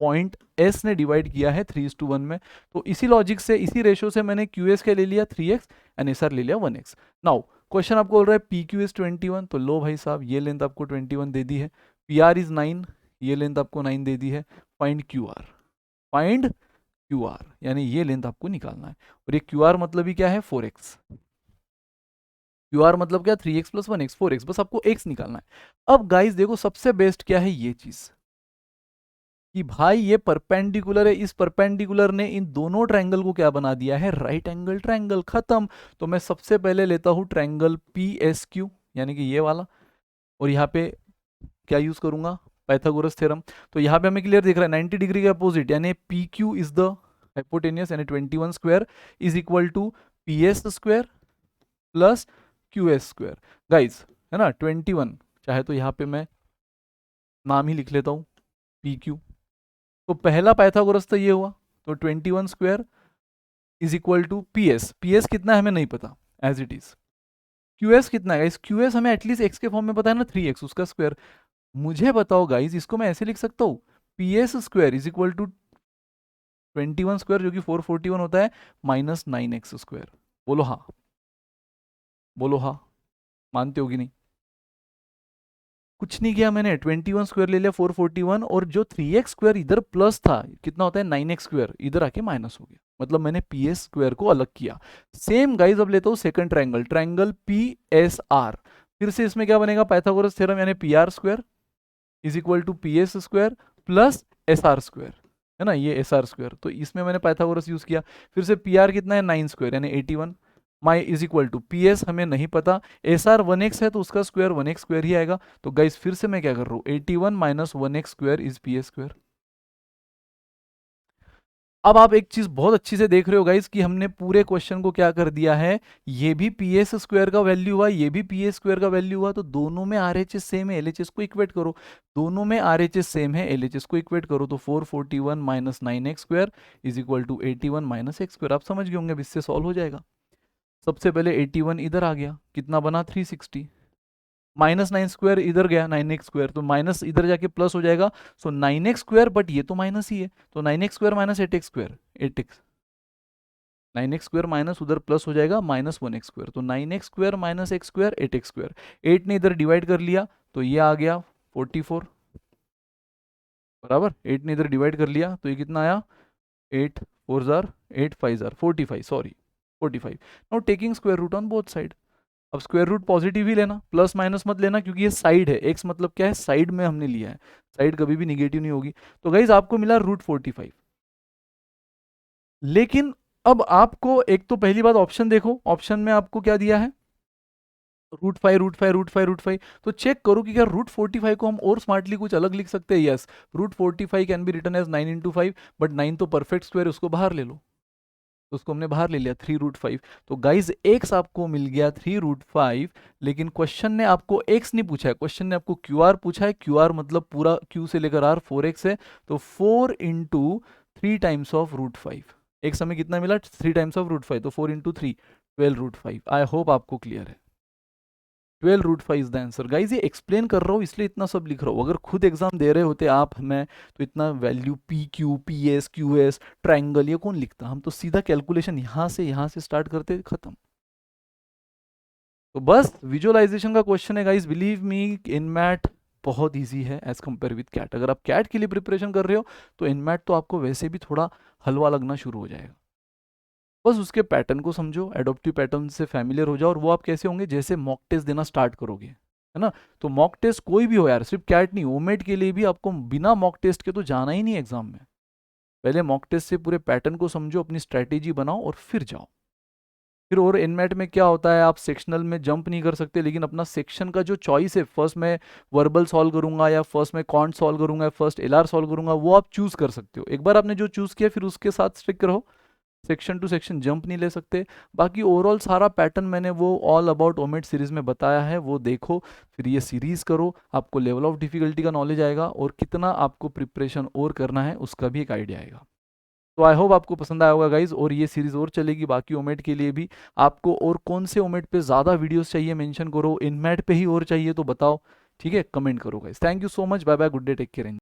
पॉइंट एस ने डिवाइड किया है 3:1 में। तो इसी लॉजिक से, इसी रेशियो से मैंने क्यू एस के ले लिया 3x एंड एस आर ले लिया 1x। नाउ क्वेश्चन आपको बोल रहा है पी क्यू इज 21, तो लो भाई साहब ये लेंथ आपको 21 दे दी है, पी आर इज 9, ये लेंथ आपको 9 दे दी है, find Q R, find Q R, यानी ये लेंथ आपको निकालना है। और ये क्यू आर मतलब ही क्या है, 4x, क्यू आर मतलब क्या, 3x प्लस 1x, 4x, बस आपको x निकालना है। अब गाइस देखो सबसे बेस्ट क्या है, ये चीज कि भाई ये परपेंडिकुलर है, इस परपेंडिकुलर ने इन दोनों ट्रायंगल को क्या बना दिया है, राइट एंगल ट्रायंगल, खत्म। तो मैं सबसे पहले लेता हूं ट्रायंगल पी एस क्यू, यानी कि ये वाला, और यहाँ पे क्या यूज करूंगा, पाइथागोरस थ्योरम। तो यहाँ पे हमें क्लियर दिख रहा है 90 डिग्री के अपोजिट, यानी P Q is the hypotenuse, यानी 21 square is equal to P S square plus Q S square. Guys है ना 21, चाहे तो यहाँ पे मैं नाम ही लिख लेता हूँ पी क्यू। तो पहला पाइथागोरस तो ये हुआ, तो 21 square is equal to P S, P S कितना है हमें नहीं पता as it is, Q S कितना है गाइस, क्यू एस हमें एटलीस्ट एक्स के फॉर्म में पता है ना, 3x उसका स्क्वायर। मुझे बताओ गाइस इसको मैं ऐसे लिख सकता हूँ, P S square is equal to 21 square जो कि 441 होता है माइनस 9x स्क्वायर। बोलो हाँ, बोलो हाँ, मानते हो कि नहीं। कुछ नहीं किया मैंने, 21 स्क्वायर ले लिया 441, और जो 3x स्क्वायर इधर प्लस था कितना होता है 9x स्क्वायर, इधर आके माइनस हो गया, मतलब मैंने पी एस स्क्वायर को अलग किया। सेम गाइज अब लेता हूँ second triangle, triangle P S R, फिर से इसमें क्या बनेगा, पाइथागोरस थ्योरम, यानी P R square is equal to P S square plus S R square, है ना, ये एस आर स्क्वायर, तो इसमें मैंने पाइथागोरस यूज किया। फिर से पी आर कितना है 9 स्क्वायर यानी 81, my is equal to P S हमें नहीं पता, एस आर 1x है तो उसका स्क्वायर 1x स्क्वायर ही आएगा। तो गाइस फिर से मैं क्या कर रहा हूँ, 81 minus 1x square is P S square. अब आप एक चीज बहुत अच्छी से देख रहे हो गाइस कि हमने पूरे क्वेश्चन को क्या कर दिया है, ये भी पी एस स्क्वायर का वैल्यू हुआ, ये भी पी एस स्क्वायर का वैल्यू हुआ, तो दोनों में आर एच एस सेम है, एल एच एस को इक्वेट करो, दोनों में आर एच एस सेम है, एल एच एस को इक्वेट करो, तो 441 minus 9x square is equal to 81 minus X square. आप समझ गए होंगे, अब इससे सॉल्व हो जाएगा। सबसे पहले 81 इधर आ गया, कितना बना 360, माइनस 9 स्क्वायर इधर गया 9x स्क्वायर, तो माइनस इधर जाके प्लस हो जाएगा, सो 9x स्क्वायर, बट ये तो माइनस ही है, तो 9x square minus 8x square, 8x, 9x square minus उधर प्लस हो जाएगा माइनस 1x स्क्वायर, तो 9x square minus X square 8x square, 8 ने इधर डिवाइड कर लिया तो ये आ गया 44 बराबर, 8 ने इधर डिवाइड कर लिया तो ये कितना आया, 8 4 जार 8 5 जार 45, sorry 45। Now taking square root on both side, अब स्क्वायर रूट पॉजिटिव ही लेना, प्लस माइनस मत लेना, क्योंकि ये साइड है, एक्स मतलब क्या है, साइड में हमने लिया है, साइड कभी भी निगेटिव नहीं होगी। तो गाइज आपको मिला √45, लेकिन अब आपको एक तो पहली बात ऑप्शन देखो, ऑप्शन में आपको क्या दिया है, √5 √5 √5 √5। तो चेक करो कि क्या √45 को हम और स्मार्टली कुछ अलग लिख सकते हैं। Yes, √45 can be written as 9 × 5, but 9 तो परफेक्ट स्क्वायर, उसको बाहर ले लो। तो उसको हमने बाहर ले लिया 3 √5। तो गाइज एक्स आपको मिल गया 3 √5, लेकिन क्वेश्चन ने आपको एक्स नहीं पूछा है, क्वेश्चन ने आपको क्यू आर पूछा है। क्यू आर मतलब पूरा क्यू से लेकर आर 4x है, तो 4 × 3 टाइम्स ऑफ √5। एक्स हमें कितना मिला, 3 टाइम्स ऑफ √5, तो 4 × 3 12 √5। आई होप आपको क्लियर है। 12 √5 इज द आंसर। गाइज ये एक्सप्लेन कर रहा हूँ इसलिए इतना सब लिख रहा हूँ। अगर खुद एग्जाम दे रहे होते आप, मैं, तो इतना value P Q P S Q S triangle ये कौन लिखता, हम तो सीधा कैलकुलेशन यहाँ से स्टार्ट करते, खत्म। तो बस विजुअलाइजेशन का क्वेश्चन है गाइज, बिलीव मी इन मैट बहुत इजी है एज कंपेयर विद कैट। अगर आप कैट के लिए प्रिपरेशन कर रहे हो तो इन मैट तो आपको वैसे भी थोड़ा हलवा लगना शुरू हो जाएगा। बस उसके पैटर्न को समझो, एडोप्टिव पैटर्न से फैमिलियर हो जाओ। और वो आप कैसे होंगे, जैसे मॉक टेस्ट देना स्टार्ट करोगे, है ना। तो मॉक टेस्ट कोई भी हो यार, सिर्फ कैट नहीं, ओमेट के लिए भी आपको बिना मॉक टेस्ट के तो जाना ही नहीं एग्जाम में। पहले मॉक टेस्ट से पूरे पैटर्न को समझो, अपनी स्ट्रैटेजी बनाओ और फिर जाओ। फिर और इनमेट में क्या होता है, आप सेक्शनल में जंप नहीं कर सकते, लेकिन अपना सेक्शन का जो चॉइस है, फर्स्ट मैं वर्बल सॉल्व करूंगा या फर्स्ट मैं कॉन्ट सॉल्व करूंगा या फर्स्ट एलआर सॉल्व करूंगा, वो आप चूज कर सकते हो। एक बार आपने जो चूज किया फिर उसके साथ स्टिक रहो, सेक्शन टू सेक्शन जंप नहीं ले सकते। बाकी ओवरऑल सारा पैटर्न मैंने वो ऑल अबाउट ओमेट सीरीज में बताया है, वो देखो, फिर ये सीरीज करो, आपको लेवल ऑफ डिफिकल्टी का नॉलेज आएगा और कितना आपको प्रिपरेशन और करना है उसका भी एक आइडिया आएगा। तो आई होप आपको पसंद आया होगा गाइज, और ये सीरीज और चलेगी बाकी ओमेट के लिए भी। आपको और कौन से ओमेट पे ज़्यादा वीडियोस चाहिए मेंशन करो, इनमेट पे ही और चाहिए तो बताओ, ठीक है, कमेंट करो guys. Thank you so much, bye bye, good day, take care.